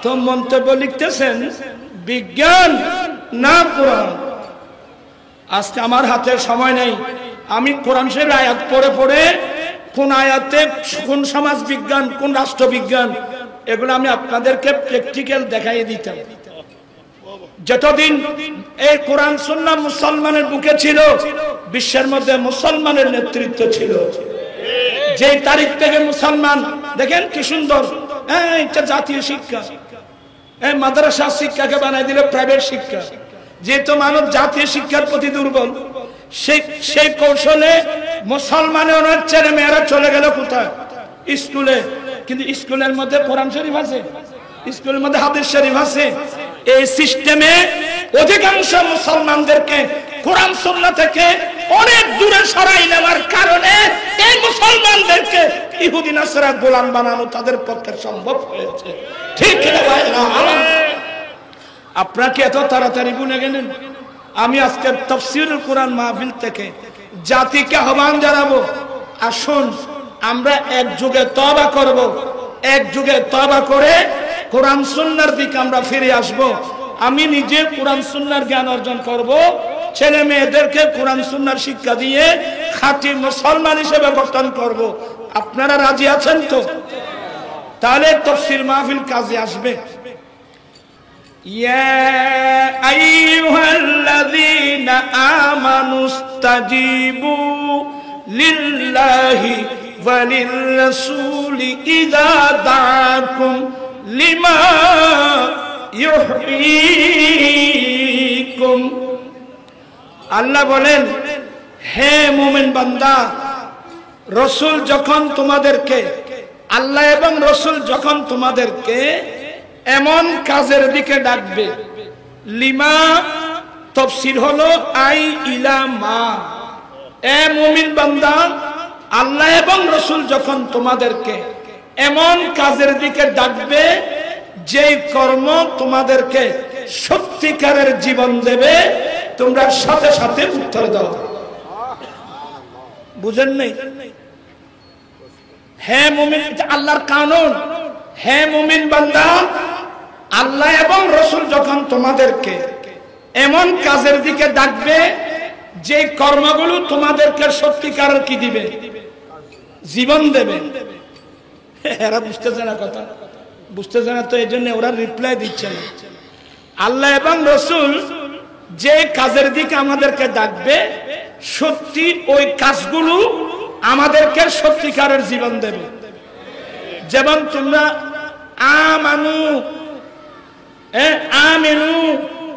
তো মন্তব্য লিখতেছেন বিজ্ঞান না কোরআন। আজকে আমার হাতে সময় নেই, আমি কোরআন শরীফের আয়াত পড়ে পড়ে কোন আয়াতে কোন সমাজ বিজ্ঞান, কোন রাষ্ট্রবিজ্ঞান, এগুলো আমি আপনাদেরকে প্র্যাকটিক্যাল দেখাইয়ে দিতাম। যতদিন এই কোরআন সুন্নাহ মুসলমানের বুকে ছিল, বিশ্বের মধ্যে মুসলমানের নেতৃত্ব ছিল। যে তারিখ থেকে মুসলমান, দেখেন কি সুন্দর, এটা জাতীয় শিক্ষা, মাদ্রাসা শিক্ষাকে বানাই দিল প্রাইভেট শিক্ষা। যেহেতু মানুষ জাতীয় শিক্ষার প্রতি দুর্বল, সেই কৌশলে মুসলমানের অনেক ছেলে মেয়েরা চলে গেল কোথায়? স্কুলে। কিন্তু স্কুলের মধ্যে কোরআন শরীফ আছে, স্কুলের মধ্যে হাদিস শরীফ আছে। এই সিস্টেমে অধিকাংশ মুসলমানদেরকে কোরআন সুন্নাহ থেকে অনেক দূরে সরাই নেওয়ার কারণে এই মুসলমানদেরকে ইহুদি নাসারা গোলাম বানানো তাদের পক্ষে সম্ভব হয়েছে। ঠিক না ভাই? আপনাকে এত তাড়াতাড়ি ভুলে গেলেন? আমি আজকে তাফসীরুল কোরআন মাহফিল থেকে জাতিকে আহ্বান জানাবো, আসুন আমরা একযোগে তওবা করব, একযোগে তওবা করে কোরআন সুন্নাহর দিকে আমরা ফিরে আসব। আমি নিজে কোরআন সুন্নাহর জ্ঞান অর্জন করব, ছেলে মেয়েদেরকে কোরআন সুন্নাহর শিক্ষা দিয়ে খাঁটি মুসলমান হিসেবে গঠন করব। আপনারা রাজি আছেন তো? তাহলে তাফসীর মাহফিল কাজে আসবে। ইয়া আইয়ুহাল্লাযীনা আমানুস্তাজিবু লিল্লাহি ওয়া লির-রাসূলি ইযা দাআকুম লিমা ইউহয়িকুম। আল্লাহ বলেন, হে মুমিন বান্দা, রাসূল যখন তোমাদেরকে, আল্লাহ এবং রাসূল যখন তোমাদেরকে এমন কাজের দিকে ডাকবে, লিমা তাফসীর হলো আই ইলা মা। এ মুমিন বান্দা, আল্লাহ এবং রাসূল যখন তোমাদেরকে এমন কাজের দিকে ডাকবে, যেই কর্ম তোমাদেরকে সত্যিকারের জীবন দেবে, তোমরা সাথে সাথে উত্তর দাও। বুঝেন নাই? হে মুমিন, আল্লাহর কানুন। হে মুমিন বান্দা, আল্লাহ এবং রাসূল যখন তোমাদেরকে এমন কাজের দিকে ডাকবে, যে কর্মগুলো তোমাদেরকে সত্যিকারের কি দিবে, জীবন দেবে। এরা বুঝতেছে না কথা, বুঝতেছে না, তো এই জন্য ওরা রিপ্লাই দিচ্ছে না। আল্লাহ এবং রসুল যে কাজের দিকে আমাদেরকে ডাকবে, সত্যি ওই কাজগুলো আমাদেরকে সত্যিকারের জীবন দেবে। যেমন তোমরা আমানু, আমিনু,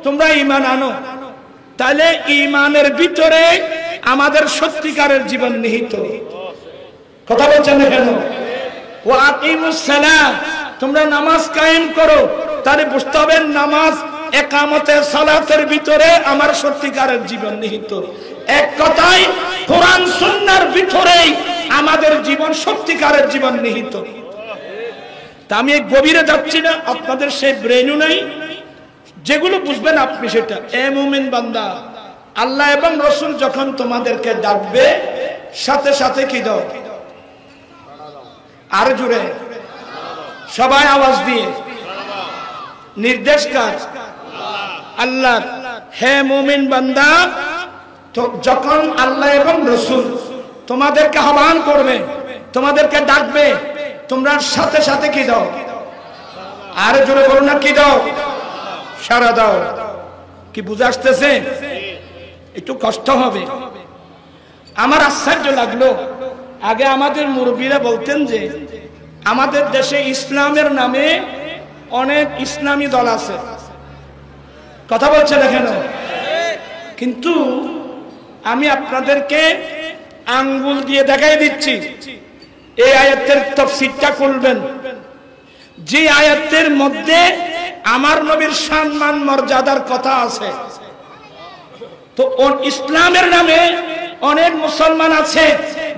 তোমরা ঈমান আনো, তাহলে ঈমানের ভিতরে আমাদের সত্যিকারের জীবন নিহিত। কথা বলছেন না কেন? ওয়া আকিমুস সালাহ, তোমরা নামাজ কায়েম করো, তাহলে বুঝতে হবে নামাজ একামতে সালাতের ভিতরে আমার সত্যিকারের জীবন নিহিত। এক কথায় কোরআন সুন্নাহর ভিতরেই আমাদের জীবন সত্যিকারের জীবন নিহিত। তা আমি গভীরে যাচ্ছি না, আপনাদের সেই ব্রেনও নাই, যেগুলো বুঝবেন আপনি সেটা। এ মুমিন বান্দা, আল্লাহ এবং রসুল যখন তোমাদেরকে ডাকবে, সাথে সাথে কি দাও? আর জুড়ে সবাই আওয়াজ দিয়ে, নির্দেশ কার? আল্লাহ। হে মুমিন বান্দা, তো যখন আল্লাহ এবং রসুল তোমাদেরকে আহ্বান করবে, তোমাদেরকে ডাকবে, তোমরা সাথে সাথে কি দাও? আর জোরে বলো না, কি দাও? সাড়া দাও। কি বুঝে আসতেছে? একটু কষ্ট হবে। আমার আশ্চর্য লাগলো, আগে আমাদের মুরব্বীরা বলতেন যে আমাদের দেশে ইসলামের নামে অনেক ইসলামী দল আছে। কথা বলছে না কেন? কিন্তু আমি আপনাদেরকে আঙ্গুল দিয়ে দেখাই দিচ্ছি, এই আয়াতের তাফসীরটা করবেন, যে আয়াতের মধ্যে আমার নবীর সম্মান মর্যাদার কথা আছে। তো ইসলামের নামে অনেক মুসলমান আছে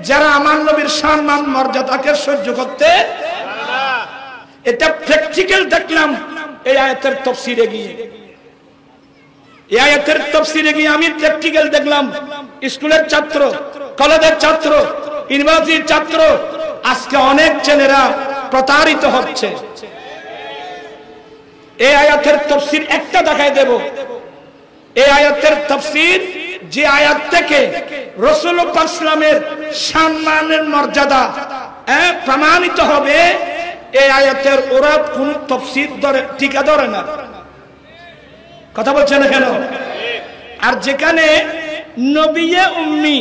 যারা আমার নবীর সম্মান মর্যাদাকে সহ্য করতে, এটা প্র্যাকটিক্যাল দেখলাম এই আয়াতের তাফসীরে গিয়ে। এই আয়াতের তাফসীরে গিয়ে আমি প্র্যাকটিক্যাল দেখলাম। স্কুলের ছাত্র, কলেজের ছাত্র, ইউনিভার্সিটির ছাত্র, আজকে অনেক ছেলেরা প্রতারিত হচ্ছে। এই আয়াতের তাফসীর একটা দেখাই দেব। এই আয়াতের তাফসীর, যে আয়াত থেকে রাসূল পাক সাল্লামের সম্মানের মর্যাদা প্রমাণিত হবে, এই আয়াতের ওরা কোন তাফসীর ধরে টিকা ধরে না। কথা বলছেন না কেন? আর যেখানে নবিয়ে উম্মি,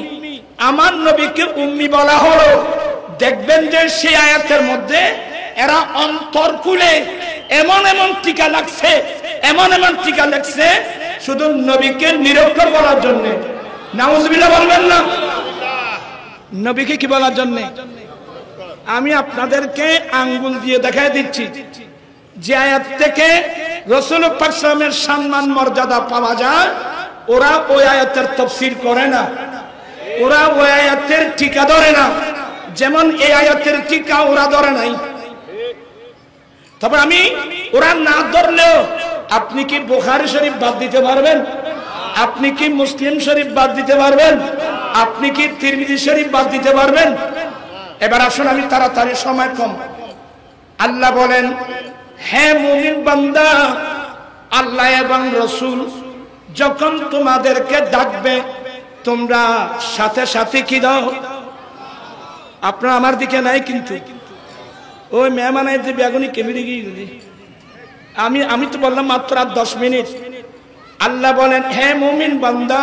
আমার নবীকে উম্মি বলা হলো, দেখবেন যে সেই আয়াতের মধ্যে এরা অন্তর খুলে এমন এমন টিকা লাগছে, এমন এমন টিকা লাগছে শুধু নবীকে নিরক্ষর বলার জন্য। নাউজুবিল্লাহ বলবেন না? নবীকে কি বলার জন্য? আমি আপনাদেরকে আঙ্গুল দিয়ে দেখাই দিচ্ছি, যে আয়াত থেকে রাসূল পাক সাল্লামের সম্মান মর্যাদা পাওয়া যায়, ওরা ওই আয়াতের তাফসীর করে না, ওরা ওই আয়াতের টিকা ধরে না। যেমন এই আয়াতের টিকা ওরা ধরে নাই। তবে আমি ওরা না ধরলেও আপনি কি বুখারী শরীফ বাদ দিতে পারবেন? আপনি কি মুসলিম শরীফ বাদ দিতে পারবেন? আপনি কি তিরমিজি শরীফ বাদ দিতে পারবেন? এবার আসুন, আমি তাড়াতাড়ি, সময় কম। আল্লাহ বলেন, হে মুমিন বান্দা, আল্লাহ এবং রাসূল যখন তোমাদেরকে ডাকবে, তোমরা সাথে সাথে কি দাও? আপনারা আমার দিকে নাই কিন্তু, ওই মেহমানের যে বেগুনি কেবিরে গিয়ে আমি তো বললাম মাত্র আর 10 মিনিট। আল্লাহ বলেন, হে মুমিন বান্দা,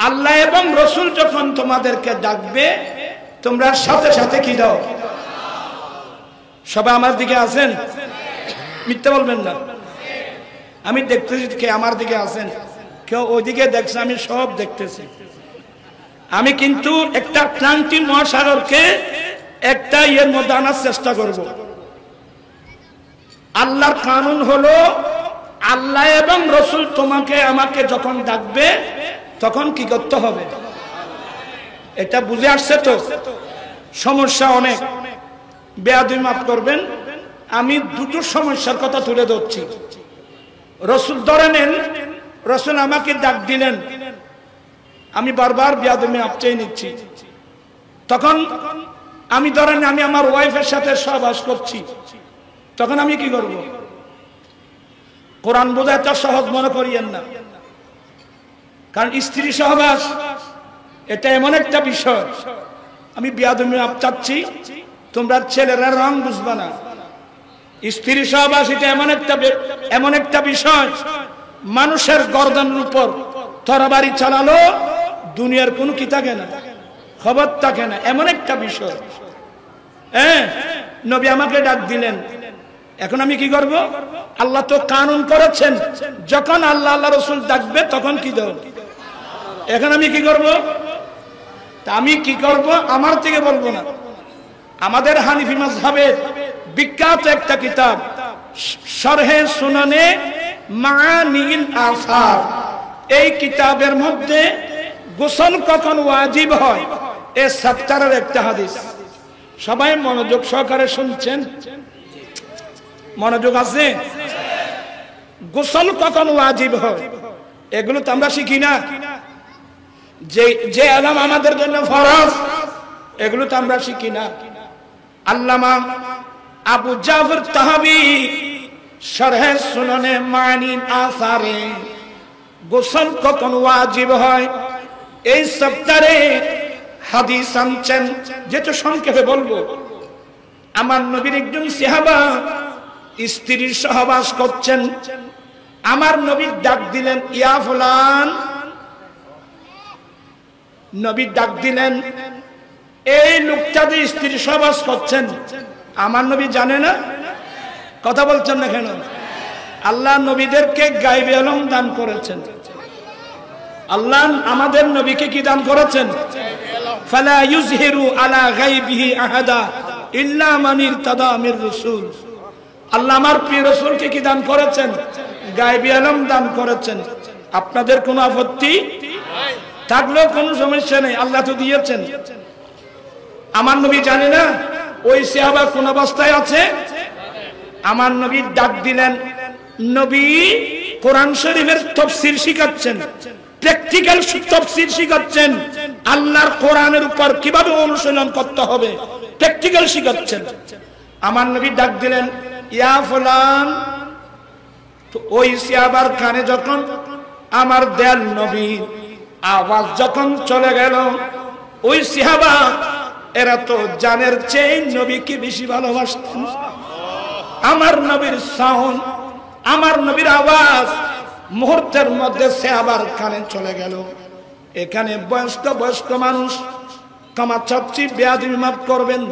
আল্লাহ এবং রাসূল যখন তোমাদেরকে ডাকবে, তোমরা সাথে সাথে কি দাও? সবাই আমার দিকে আছেন? মিথ্যা বলবেন না। আমি দেখতেছি কে আমার দিকে আছেন, কেউ ওইদিকে দেখছে, আমি সব দেখতেছি। আমি কিন্তু একটা আটলান্টিক মহাসাগরকে একটা ইয়ের মধ্যে আনার চেষ্টা করব। আল্লাহর কানুন হলো, আল্লাহ এবং রাসূল তোমাকে আমাকে যখন ডাকবে, তখন কি করতে হবে? এটা বুঝে আসছে তো? সমস্যা অনেক, বেয়াদবি মাফ করবেন। আমি দুটো সমস্যার কথা তুলে ধরছি। রাসূল ধরে নেন, রাসূল আমাকে ডাক দিলেন, আমি বারবার বেয়াদবি মাফ চেয়ে নিচ্ছি। তখন আমি ধরেন আমি আমার ওয়াইফের সাথে সহবাস করছি, তখন আমি কি করব? কোরআন বোঝা এত সহজ মনে করিয়েন না। কারণ স্ত্রী সহবাস এটা এমন একটা বিষয়, আমি বিয়াদমি চাচ্ছি, তোমরা ছেলেরা রং বুঝবা না। স্ত্রী সহবাস এটা এমন একটা বিষয়, মানুষের গর্দনের উপর তরবারি চালালো দুনিয়ার কোনো কি থাকে না, খবর থাকে না, এমন একটা বিষয়। হ্যাঁ, নবী আমাকে ডাক দিলেন, এখন আমি কি করব? আল্লাহ তো কানুন করেছেন, যখন আল্লাহ আল্লাহ রসুল ডাকবে তখন কি দেব। এখন আমি কি করব? তা আমি কি করব আমার থেকে বলবো না। আমাদের হানিফি মাযহাবের বিখ্যাত একটা কিতাব শরহে সুনানে মাআনিল আসার, এই কিতাবের মধ্যে গোসল কখন ওয়াজিব হয় এই চ্যাপ্টারের একটা হাদিস। সবাই মনোযোগ সহকারে শুনছেন? মনোযোগ আছে? গোসল কখন ওয়াজিব হয় এগুলো তো আমরা শিখি না। যে আলাম আমাদের জন্য ফরজ এগুলো তো আমরা শিখি না। আল্লামা আবু জাফর তাহাবী শরহে সুনানে মাআনিল আসারে গোসল কখন ওয়াজিব হয় এই চ্যাপ্টারে হাদিস আনছেন, যেটা সংক্ষেপে বলবো। আমার নবীর একজন সাহাবা স্ত্রীর সহবাস করছেন, আমার নবী ডাক দিলেন, ইয়া ফুলান। নবী ডাক দিলেন, এই লোকটা যে স্ত্রীর সহবাস করছেন আমার নবী জানে না? কথা বলছেন না কেন? আল্লাহ নবীদেরকে গায়বে ইলম দান করেছেন। আল্লাহ আমাদের নবীকে কি দান করেছেন? ফালা ইউযহিরু আলা গায়বিহি আহাদা ইল্লা মান ইরতাদা মির রাসূল। আল্লাহ আমার প্রিয় রাসূলকে কি দান করেছেন? গায়বে ইলম দান করেছেন। আপনাদের কোনো আপত্তি থাকলেও কোনো সমস্যা নেই, আল্লাহ তো দিয়েছেন। আমার নবী জানে না ওই সাহাবা কোন অবস্থায় আছে? আমার নবী ডাক দিলেন, নবী কোরআন শরীফের তাফসীর শিখাচ্ছেন, প্র্যাকটিক্যাল তাফসীর শিখাচ্ছেন, আল্লাহর কোরআনের উপর কিভাবে অনুশীলন করতে হবে প্র্যাকটিক্যাল শিখাচ্ছেন। আমার নবী ডাক দিলেন, ইয়া ফুলান। তো ওই সাহাবার কানে যখন আমার দয়াল নবী আওয়াজ যখন চলে গেল, ওই সাহাবা এরা তো জানের চেয়ে নবীকে বেশি ভালোবাসতেন। আমার নবীর সাউন্ড, আমার নবীর আওয়াজ মুহূর্তের মধ্যে সাহাবার কানে চলে গেল। এখানে বয়স্ক মানুষ, ক্ষমা চাচ্ছি, বেয়াদবি মাফ করবেন।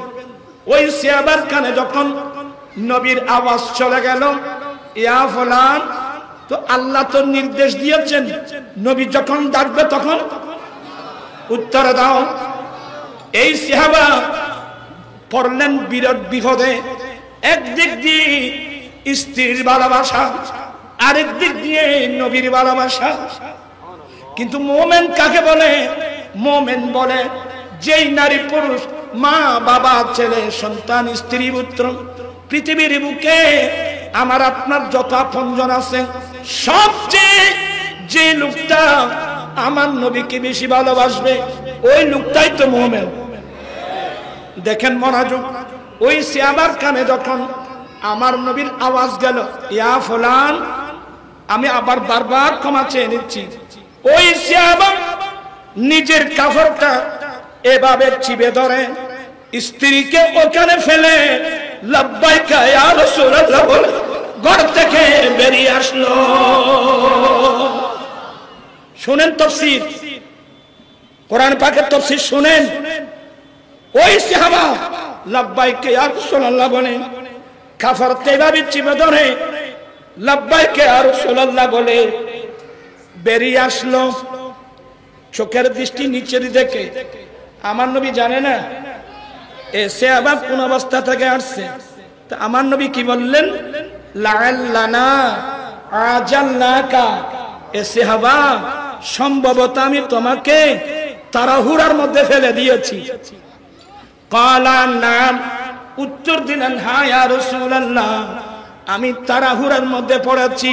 ওই সাহাবার কানে যখন নবীর আওয়াজ চলে গেল, ইয়া ফুলান, তো আল্লাহ তো নির্দেশ দিয়েছেন নবী যখন ডাকবে তখন উত্তর দাও। এই সাহাবা পড়লেন বিরাট বিপদে। একদিক দিয়ে স্ত্রীর ভালোবাসা, আরেক দিক দিয়ে নবীর ভালোবাসা। কিন্তু মোমেন কাকে বলে? মোমেন বলে যেই নারী পুরুষ, মা বাবা, ছেলে সন্তান, স্ত্রী পুত্র, পৃথিবীর বুকে আমার আপনার যত আপনজন আছে, সবচেয়ে যে লোকটা আমার নবীকে বেশি ভালোবাসবে ওই লোকটাই তো মুমিন। দেখেন মনোযোগ, ওই সাহাবার কানে যখন আমার নবীর আওয়াজ গেল, ইয়া ফুলান, আমি আবার বারবার ক্ষমা চেয়ে নিচ্ছি। ওই সাহাবা নিজের কাফরটা এভাবে চিপে ধরে স্ত্রীকে ওখানে ফেলে লাব্বাইকা ইয়া রাসূলুল্লাহ বলে ঘর থেকে বেরিয়ে আসলো। শুনেন তাফসীর, কোরআন পাকের তাফসীর শুনেন। ওই সাহাবা লাব্বাইকা ইয়া রাসূলুল্লাহ বলে কাফরটা এভাবে চিপে ধরে লাব্বাইকা ইয়া রাসূলুল্লাহ বলে বেরিয়ে আসলো। চোখের দৃষ্টি নিচের দিকে। আমার নবী জানে না এসে আবার কোন অবস্থা থেকে আসছে। তা আমার নবী কি বললেন? লাআল্লানা আজালনাকা, এসে হাবা সম্ভবত আমি তোমাকে তাড়াহুড়ার মধ্যে ফেলে দিয়েছি। ক্বালা নাম, উত্তর দিলেন, হ্যাঁ ইয়া রাসূলুল্লাহ, আমি তাড়াহুড়ার মধ্যে পড়েছি।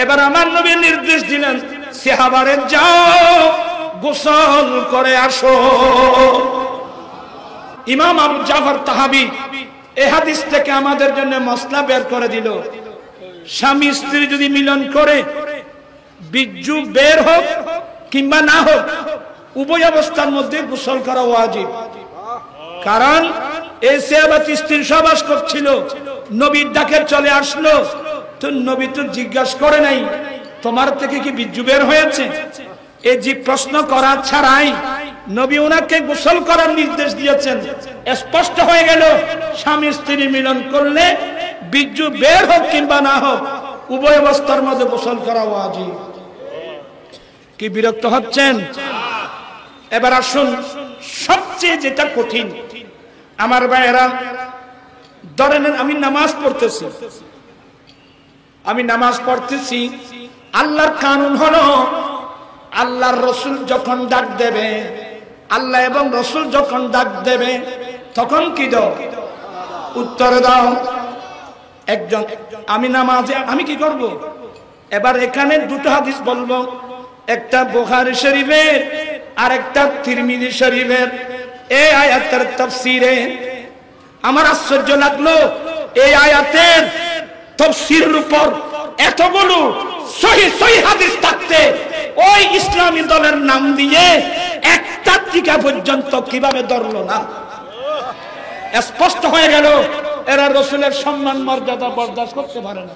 এবার আমার নবী নির্দেশ দিলেন, সাহাবারে যাও গোসল করে আসো। ইমাম আবু জাফর তাহাবী এই হাদিস থেকে আমাদের জন্য মসলা বের করে দিল। স্বামী স্ত্রী যদি মিলন করে বীর্য বের হোক কিংবা না হোক, উভয় অবস্থার মধ্যে গোসল করা ওয়াজিব। কারণ এই সাহাবাত স্ত্রীর সহবাস করছিল, নবীর ডাকে চলে আসলো, তো নবী তো জিজ্ঞাসা করে নাই তোমার থেকে কি বীর্য বের হয়েছে? এই যে প্রশ্ন করা ছাড়াই নবী ওনাকে গোসল করার নির্দেশ দিয়েছেন। স্পষ্ট হয়ে গেল স্বামী স্ত্রী মিলন করলে বীর্য বের হোক কিংবা না হোক, উভয় অবস্থার মধ্যে গোসল করা ওয়াজিব। কি বিরক্ত হচ্ছেন? এবার আসুন, সবচেয়ে যেটা কঠিন আমার ভাইয়েরা, ধরে নেন আমি নামাজ পড়তেছি, আল্লাহর কানুন হলো আল্লাহর রসুল যখন ডাক দেবে, আল্লাহ এবং রসুল যখন ডাক দেবে তখন কি দাও? উত্তর দাও। একজন আমি নামাজে আমি কি করব? এবার এখানে দুটো হাদিস বলবো, একটা বুখারী শরীফের আর একটা তিরমিজি শরীফের। এই আয়াতের তাফসীরে আমার আশ্চর্য লাগলো, এই আয়াতের তাফসীরের উপর এতগুলো সহিহ হাদিস থাকতে ওই ইসলামী দলের নাম দিয়ে একটা টিকা পর্যন্ত কিভাবে ধরলো না? স্পষ্ট হয়ে গেল এরা রসুলের সম্মান মর্যাদা বরদাস্ত করতে পারে না।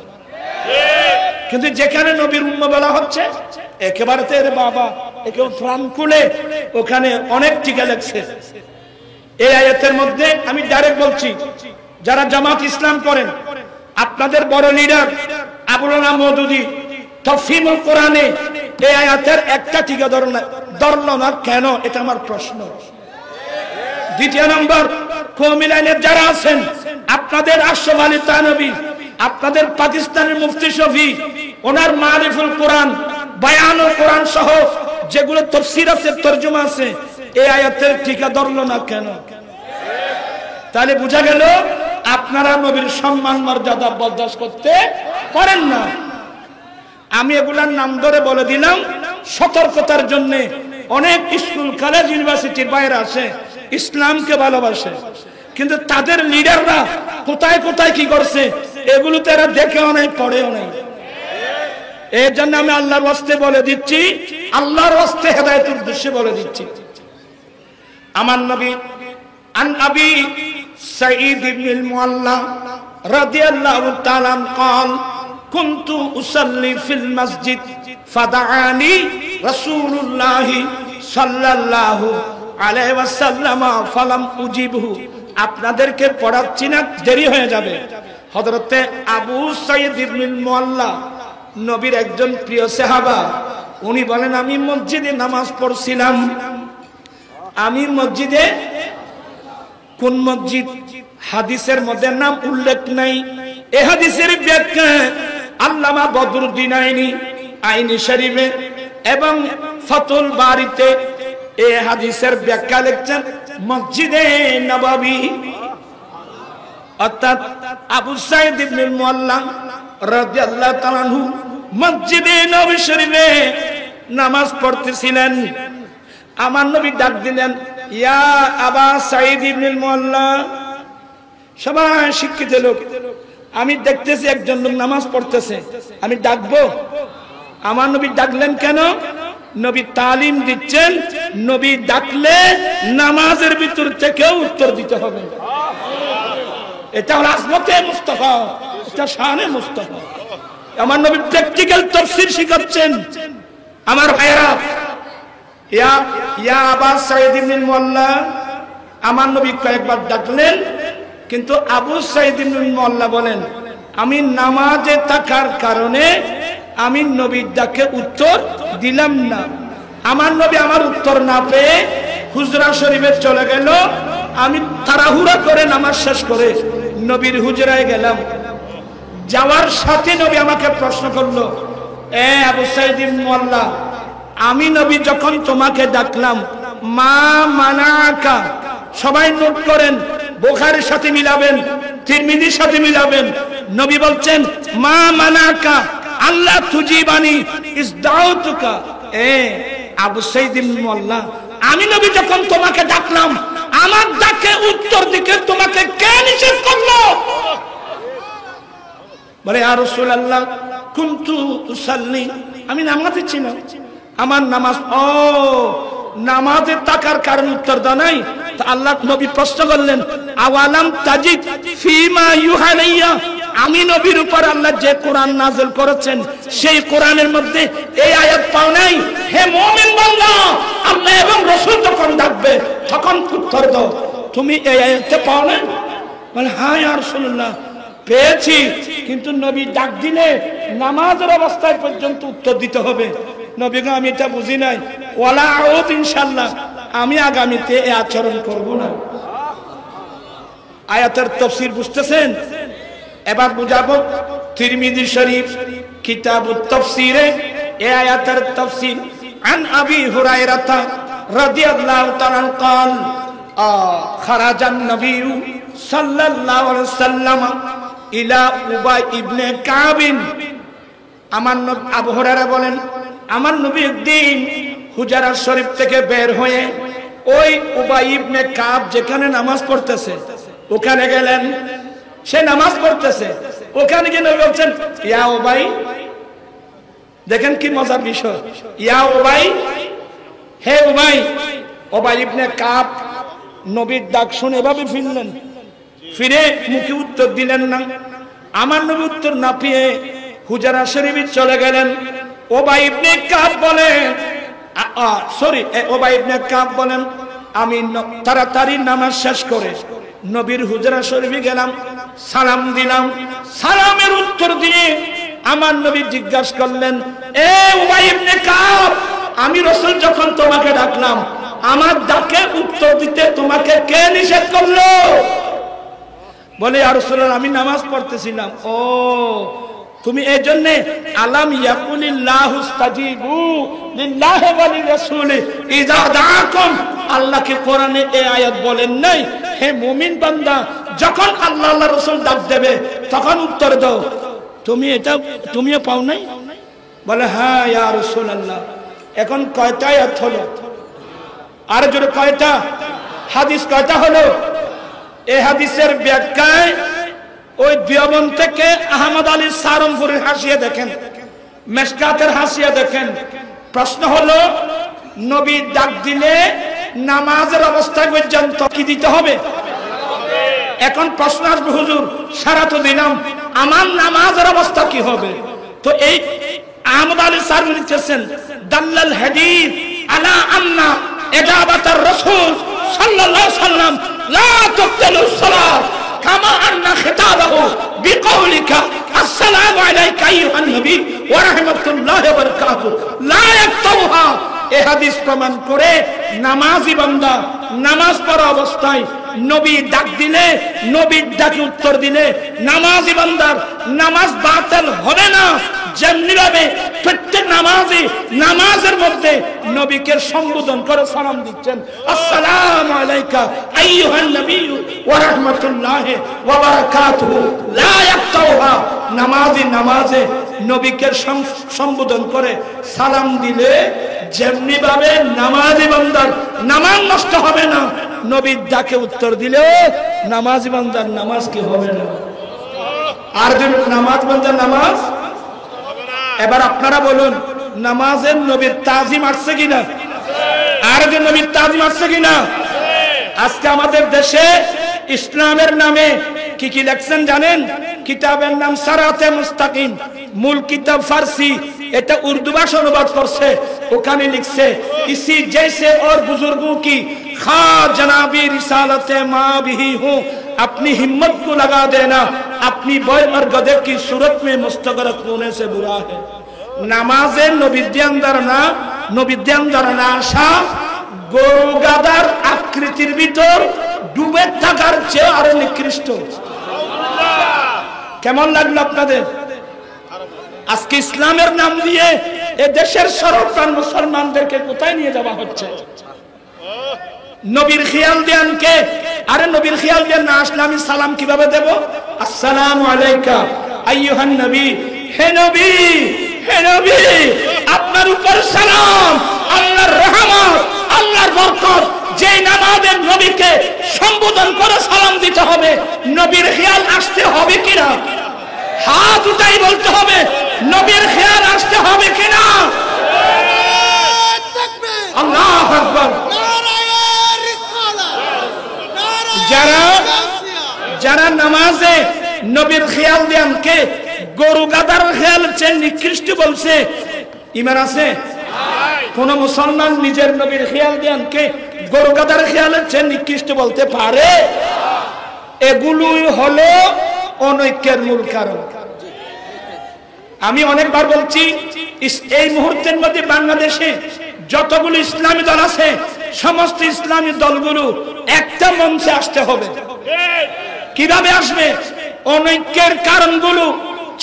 কিন্তু যেখানে নবীর উম্মা বলা হচ্ছে, একেবারে তো এর বাবা একেও প্রাণ খুলে ওখানে অনেক টিকা লেখছে। এই আয়াতের মধ্যে আমি ডাইরেক্ট বলছি, যারা জামাত ইসলাম করেন, আপনাদের বড় লিডার আবুল আলা মওদুদী তাফসীরুল কোরআনে এই আয়াতের একটা টিকা ধরল না কেন? এটা আমার প্রশ্ন। দ্বিতীয় নম্বর, কওমি লাইনের যারা আছেন, আপনাদের আশরাফ আলী থানভী, আপনাদের পাকিস্তানের মুফতি শফি, ওনার মারিফুল কোরআন, বায়ানুল কোরআন সহ যেগুলো তাফসীর আছে, তরজমা আছে, এই আয়াতের টিকা ধরল না কেন? তাহলে বোঝা গেল আপনারা নবীর সম্মান মর্যাদা বরদাস্ত করতে পারেন না। আমি এগুলার নাম ধরে বলে দিলাম সতর্কতার জন্য। অনেক স্কুল, কলেজ, ইউনিভার্সিটির বাইরে আছে, ইসলামকে ভালোবাসে, কিন্তু তাদের লিডাররা কোথায় কোথায় কি করছে এগুলো তো এরা দেখেও নাই, পড়েও নাই। এই জন্য আমি আল্লাহর ওয়াস্তে বলে দিচ্ছি, আল্লাহর ওয়াস্তে হেদায়েতের উদ্দেশ্যে বলে দিচ্ছি। আমার নবী আন আবি সাঈদ ইবনুল মুআল্লা রাদিয়াল্লাহু তাআলা قال كنت اصلي في المسجد فدعاني رسول الله صلى الله عليه وسلم فلم اجبه। আপনাদেরকে পড়াচ্ছি না, দেরি হয়ে যাবে। হযরতে আবু সাঈদ ইবনুল মুআল্লা নবীর একজন প্রিয় সাহাবা, উনি বলেন আমি মসজিদে নামাজ পড়ছিলাম। আমি মসজিদে, কোন মসজিদ হাদিসের মধ্যে নাম উল্লেখ নাই। এই হাদিসের ব্যাখ্যা আল্লামা বদরুদ্দিন আইনি শরীফে এবং ফাতুল বারিতে এই হাদিসের ব্যাখ্যা লিখছেন মসজিদে নববী, অর্থাৎ আবু সাঈদ ইবনুল মুআল্লা রাদিয়াল্লাহু তাআলা আনহু মসজিদে নববী শরীফে নামাজ পড়তেছিলেন। আমার নবী ডাক দিলেন, ইয়া আবা সাঈদ ইবনুল মুআল্লা। সবাই শিক্ষিত লোক, আমি দেখতেছি একজন লোক নামাজ পড়তেছে, আমি ডাকবো? আমার নবী ডাকলেন কেন? নবী তালিম দিচ্ছেন, নবী ডাকলে নামাজের ভিতর থেকেও উত্তর দিতে হবে। এটা হলো আজমতে মুস্তাফা, এটা শানে মুস্তাফা। আমার নবী প্র্যাকটিক্যাল তাফসীর শিখাচ্ছেন। আমার ভাইরা, ইয়া আবা সাঈদ ইবনুল মুআল্লা, আমার নবী কয়েকবার ডাকলেন, কিন্তু আবু সাঈদ ইবনুল মুআল্লা বলেন আমি নামাজে থাকার কারণে আমি নবীর ডাকে উত্তর দিলাম না। আমার নবী আমার উত্তর না পেয়ে হুজরা শরীফে চলে গেল। আমি তাড়াহুড়া করে নামাজ শেষ করে নবীর হুজরায় গেলাম। যাওয়ার সাথে নবী আমাকে প্রশ্ন করলো, এ আবু সাঈদ ইবনুল মুআল্লা, আমি নবী যখন তোমাকে ডাকলাম, মা মানাকা, সবাই নোট করেন, বুখারীর সাথে মিলাবেন, তিরমিজির সাথে মিলাবেন। নবী বলছেন মা মানাকা আল্লাহ তুজিবানি ইসদাউতুকা। এ আবু সাঈদ ইবনুল মুআল্লা, আমি নবী যখন তোমাকে ডাকলাম, আমার ডাকে উত্তর দিতে তোমাকে কে নিষেধ করলো? বলে ইয়া রাসূলুল্লাহ কুনতু উসাল্লি, আমি নামাজে ছিলাম, আমার নামাজ, ও নামাজে তাকার কারণ উত্তর দাও নাই। তো আল্লাহ নবী প্রশ্ন করলেন, আওয়ালাম তাজিদ ফিমা ইউহালাইয়া, আমি নবীর উপর আল্লাহ যে কোরআন নাযিল করেছেন সেই কোরআনের মধ্যে এই আয়াত পাও নাই? হে মুমিন বান্দা, আল্লাহ এবং রাসূল যখন ডাকবে তখন উত্তর দাও, তুমি এই আয়াতে পাও না? বলে হ্যাঁ ইয়া রাসূলুল্লাহ পেয়েছি, কিন্তু নবী ডাক দিলে নামাজের অবস্থায় পর্যন্ত উত্তর দিতে হবে। নবী গো আমি এটা বুঝি নাই, ওয়ালা আউদ ইনশাআল্লাহ, আমি আগামীতে এই আচরণ করব না। আয়াতের তাফসীর বুঝতেছেন? এবার বুঝাবো। তিরমিজি শরীফ কিতাবুত তাফসীরে এই আয়াতের তাফসীর আন আবি হুরায়রা রাদিয়াল্লাহু তাআলা قال খারাজান নবী সাল্লাল্লাহু আলাইহি ওয়াসাল্লাম ইলা উবাই ইবনে কাব। আমার নবী আবু হুরায়রা বলেন, আমার নবী একদিন হুজরা শরীফ থেকে বের হয়ে ওই উবাই ইবনে কাব যেখানে নামাজ পড়তেছে ওখানে গেলেন। সে নামাজ পড়তেছে, ওখানে গিয়ে নবী বলছেন, ইয়া উবাই, দেখেন কি মজার বিষয়, ইয়া উবাই, হে উবাই। উবাই ইবনে কাব নবীর ডাক শুনে এভাবে ফিরলেন, ফিরে মুখে উত্তর দিলেন না। আমার নবী উত্তর না পেয়ে হুজরা শরীফে চলে গেলেন। উবাই ইবনে কাব বলেন, উবাই ইবনে কাব বলেন, আমি তাড়াতাড়ি নামাজ শেষ করে নবীর হুজরা শরীফে গেলাম, সালাম দিলাম। সালামের উত্তর দিয়ে আমার নবী জিজ্ঞাসা করলেন, এ উবাই ইবনে কাব, আমি রাসূল যখন তোমাকে ডাকলাম, আমার ডাকে উত্তর দিতে তোমাকে কে নিষেধ করলো? বলে ইয়া রাসূলুল্লাহ, আমি নামাজ পড়তেছিলাম। ও তুমি এই জন্য আলাম ইয়াকুলিল্লাহু ইস্তাজিবু লিল্লাহি ওয়া লিরাসূলি ইযা দাআকুম, আল্লাহকে কোরআনে এই আয়াত বলেন নাই, হে মুমিন বান্দা যখন আল্লাহ আল্লাহর রাসূল ডাক দেবে তখন উত্তর দাও। তুমি এটা তুমিও পাও নাই? বলে হ্যাঁ ইয়া রাসূলুল্লাহ। এখন কয়টা আয়াত হলো? আর জোরে কয়টা? হাদিস কয়টা হলো? এই হাদিসের ব্যাখ্যায় ওই দেওবন্দ থেকে আহমদ আলী সারমপুরের হাসিয়া দেখেন, মেশকাতের হাসিয়া দেখেন। প্রশ্ন হলো, নবী ডাক দিলে নামাজের অবস্থা পর্যন্ত কি দিতে হবে? এখন প্রশ্ন আসবে, হুজুর সারা তো দিলাম, আমার নামাজের অবস্থা কি হবে? তো এই আহমদ আলী সারমপুর লিখেছেন, দাল্লাল হাদিস আলা আন্না ইজাবাতার রাসূল সাল্লাল্লাহু আলাইহি ওয়াসাল্লাম লা তুবতিলুস সালাত কামা আন্না খিতাবাহু বিকাউলিকা আসসালামু আলাইকা আইয়ুহান নবী ওয়া রাহমাতুল্লাহি ওয়া বারাকাতুহু লা ইয়াকতাউহা। এই হাদিস প্রমাণ করে নামাজি বান্দা নামাজ পড়া অবস্থায় নবী ডাক দিলে, নবীর ডাকে উত্তর দিলে নামাজি বান্দার নামাজ বাতিল হবে না। যেমনি ভাবে প্রত্যেক নামাজি নামাজের মধ্যে নবীকে সম্বোধন করে সালাম দিচ্ছেন, আসসালামু আলাইকা আইয়ুহান নবী ওয়া রাহমাতুল্লাহি ওয়া বারাকাতুহু লা ইয়াকতাউহা। নামাজি নামাজে নবীকে সম্বোধন করে সালাম দিলে যেমনি ভাবে নামাজি বান্দার নামাজ নষ্ট হবে না, নবীর ডাকে উত্তর দিলে নামাজি বান্দার নামাজ কি হবে না? আর যদি নামাজ বান্দার নামাজ, এবার আপনারা বলুন, নামাজের নবীর তাজিম আসছে কিনা? আর যে নবীর তাজিম আসছে কিনা? আজকে আমাদের দেশে ইসলামের নামে কি কি লেখছেন জানেন? কিতাবের নাম সারাতে মুস্তাকিম, মূল কিতাব ফারসি, এটা উর্দু ভাষা অনুবাদ করছে। ওখানে লিখছে, ইসি জैसे और बुजुर्गों की खा जनाबी रिसालत मां भी हूं, अपनी हिम्मत को लगा देना, अपनी बैल और गधे की सूरत में मुस्तगरक होने से बुरा है। নামাজে নবীদ্যান দ্বারা আসা গরু গাদার আকৃতির ভিতর ডুবে থাকার চেয়ে আরো নিকৃষ্ট। কেমন লাগলো আপনাদের? আজকে ইসলামের নাম দিয়ে এ দেশের সর্বপ্রাণ মুসলমানদেরকে কোথায় নিয়ে যাওয়া হচ্ছে? নবীর খেয়াল দেন কে? আরে নবীর খেয়াল দেন না আসলে আমি সালাম কিভাবে দেব? আসসালামু আলাইকা আইয়ুহান নবী, হে নবী, হে নবী, আপনার উপর সালাম, আল্লাহর রহমত, আল্লাহর বরকত। যে নামাজের নবীকে সম্বোধন করে সালাম দিতে হবে, নবীর খেয়াল আসতে হবে কিনা? হাত উঠাই বলতে হবে, নবীর খেয়াল আসতে হবে কিনা? আল্লাহু আকবার। যারা নামাজে নবীর খেয়াল দেন কে গরু গাদার খেয়াল চেয়ে নিকৃষ্ট বলছে, ঈমান আছে? কোন মুসলমান নিজের নবীর খেয়াল দেন কে গরু গাদার খেয়ালের চেয়ে নিকৃষ্ট বলতে পারে? এগুলোই হলো অনৈক্যের মূল কারণ। আমি অনেকবার বলছি, এই মুহূর্তের মধ্যে বাংলাদেশে যতগুলো ইসলামী দল আছে, সমস্ত ইসলামী দলগুলো একটা মঞ্চে আসতে হবে। কিভাবে আসবে? অনৈক্যের কারণগুলো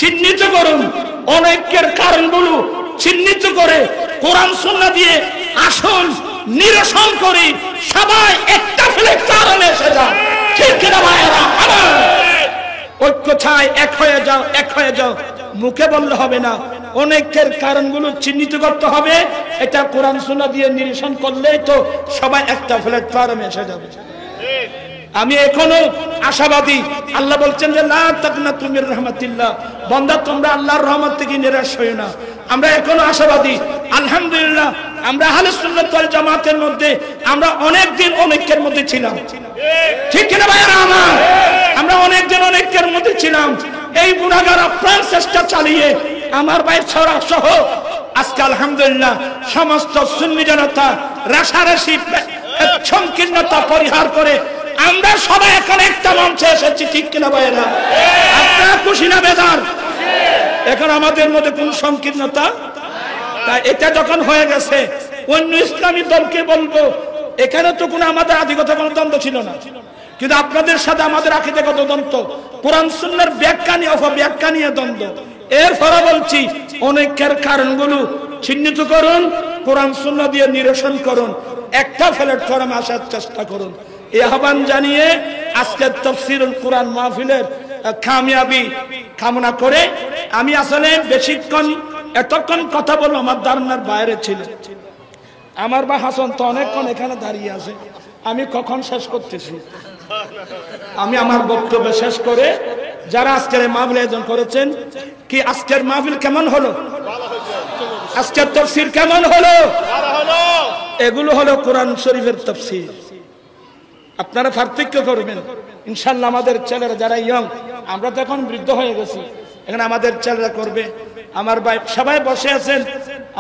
চিহ্নিত করুন, অনৈক্যের কারণগুলো চিহ্নিত করে কোরআন সুন্নাহ দিয়ে আসুন, নিরসন করি, সবাই একটা প্ল্যাটফর্মে এসে যান। ঠিক কিনা ভাইরা? আমার ঐক্য চাই, এক হয়ে যাও, এক হয়ে যাও। মুখে বললে হবে না, অনেকের কারণগুলো চিহ্নিত করতে হবে। এটা কোরআন সুন্নাহ দিয়ে নিরসন করলেই তো সবাই একটা প্ল্যাটফর্মে এসে যাবে। আমি এখনো আশাবাদী। আল্লাহ বলছেন যে লা তাকনাতু মির রাহমাতিল্লাহ, বান্দা তোমরা আল্লাহর রহমত থেকে নিরাশ হয়ো না। আমরা এখনো আশাবাদী। আলহামদুলিল্লাহ, আমরা আহলুস সুন্নাত ওয়াল জামাতের মধ্যে আমরা অনেক দিন অনেকের মধ্যে ছিলাম। ঠিক কিনা ভাইরা আমার? আমরা অনেক দিন অনেকের মধ্যে ছিলাম। এই গুনাহগার আপ্রাণ চেষ্টা চালিয়ে আমার ভাই ছড়া সহ আজকে আলহামদুলিল্লাহ সমস্ত সুন্নি জনতা রাশারাশি সংকীর্ণতা পরিহার করে আমরা সবাই এখন একটা মঞ্চে এসেছি। ঠিক কিনা ভাইরা? আপনারা খুশি না বেজার? এখন আমাদের মধ্যে কোন সংকীর্ণতা? তাই এটা যখন হয়ে গেছে, অন্য ইসলামী দলকে বলবো, এখানে তো কোনো আমাদের আধিগত কোনো দ্বন্দ্ব ছিল না, কিন্তু আপনাদের সাথে আমাদের আকীদাগত দ্বন্দ্ব, কোরআন সুন্নাহর ব্যাখ্যা নিয়ে অপব্যাখ্যা নিয়ে দ্বন্দ্ব। এরপরে বলছি, অনেকের কারণগুলো চিহ্নিত করুন, কোরআন সুন্নাহ দিয়ে নিরসন করুন, একটা প্ল্যাটফর্মে আসার চেষ্টা করুন। এই আহ্বান জানিয়ে আজকের তাফসীরুল কোরআন মাহফিলের কামিয়াবি কামনা করে আমি আসলে বেশিক্ষণ এতক্ষণ কথা বলবো আমার ধারণার বাইরে ছিল। আমার ভাই হাসান তো অনেকক্ষণ এখানে দাঁড়িয়ে আছে, আমি কখন শেষ করতেছি। আমি আমার বক্তব্য শেষ করে যারা আজকের মাহফিল আয়োজন করেছেন, কি আজকের মাহফিল কেমন হলো? আজকের তাফসীর কেমন হলো? এগুলো হলো কোরআন শরীফের তাফসীর। আপনারা পার্থক্য করবেন ইনশাআল্লাহ। আমাদের ছেলেরা যারা ইয়ং, আমরা তো এখন বৃদ্ধ হয়ে গেছি, এখানে আমাদের ছেলেরা করবে। আমার ভাই সবাই বসে আছেন,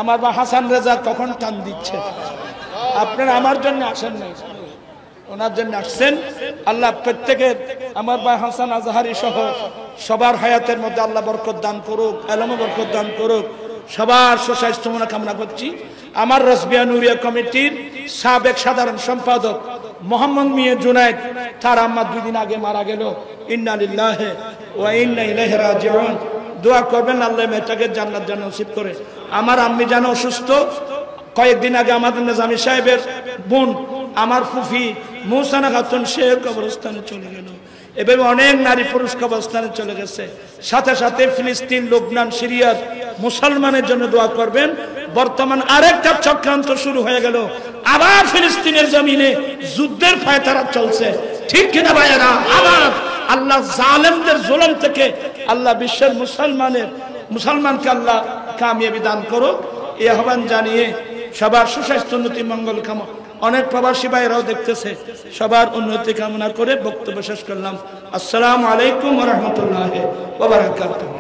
আমার ভাই হাসান রেজা কখন টান দিচ্ছে। আপনারা আমার জন্য আসেন নাই, ওনার জন্য আসছেন। আল্লাহ প্রত্যেকের, আমার ভাই হাসান আজহারি সহ সবার হায়াতের মধ্যে আল্লাহ বরকত দান করুক, এলমে বরকত দান করুক। সবার সুস্বাস্থ্য কামনা করছি। আমার রসবিয়া নুরিয়া কমিটির সাবেক সাধারণ সম্পাদক মোহাম্মদ মিয়া জুনায়েদ, তার আম্মা 2 দিন আগে মারা গেল। ইন্না লিল্লাহি ওয়া ইন্না ইলাইহি রাজিউন। দোয়া করবেন আল্লাহ মেয়েটাকে জান্নাত জান্নাত নসিব করে। আমার আম্মি জানো অসুস্থ, কয়েকদিন আগে আমাদের নিজামী সাহেবের বোন, আমার ফুফি মুহসানা খাতুন, সে কবরস্থানে চলে গেল। এভাবে অনেক নারী পুরুষ কবরস্থানে চলে গেছে। সাথে সাথে ফিলিস্তিন, লুবনান, সিরিয়ার মুসলমানের জন্য দোয়া করবেন। বর্তমান আরেকটা চক্রান্ত শুরু হয়ে গেল, আবার ফিলিস্তিনের জমিনে যুদ্ধের ফায়তারা চলছে। ঠিক কিনা ভাইয়েরা? আবার আল্লাহ জালেমদের জুলুম থেকে আল্লাহ বিশ্বের মুসলমানকে আল্লাহ কামিয়াবি দান করুক। এই আহ্বান জানিয়ে সবার সুস্বাস্থ্য, উন্নতি, মঙ্গল কামনা। অনেক প্রবাসী ভাইরাও দেখতেছে, সবার উন্নতি কামনা করে বক্তব্য শেষ করলাম। আসসালামু আলাইকুম ওয়া রাহমাতুল্লাহি ওয়া বারাকাতুহু।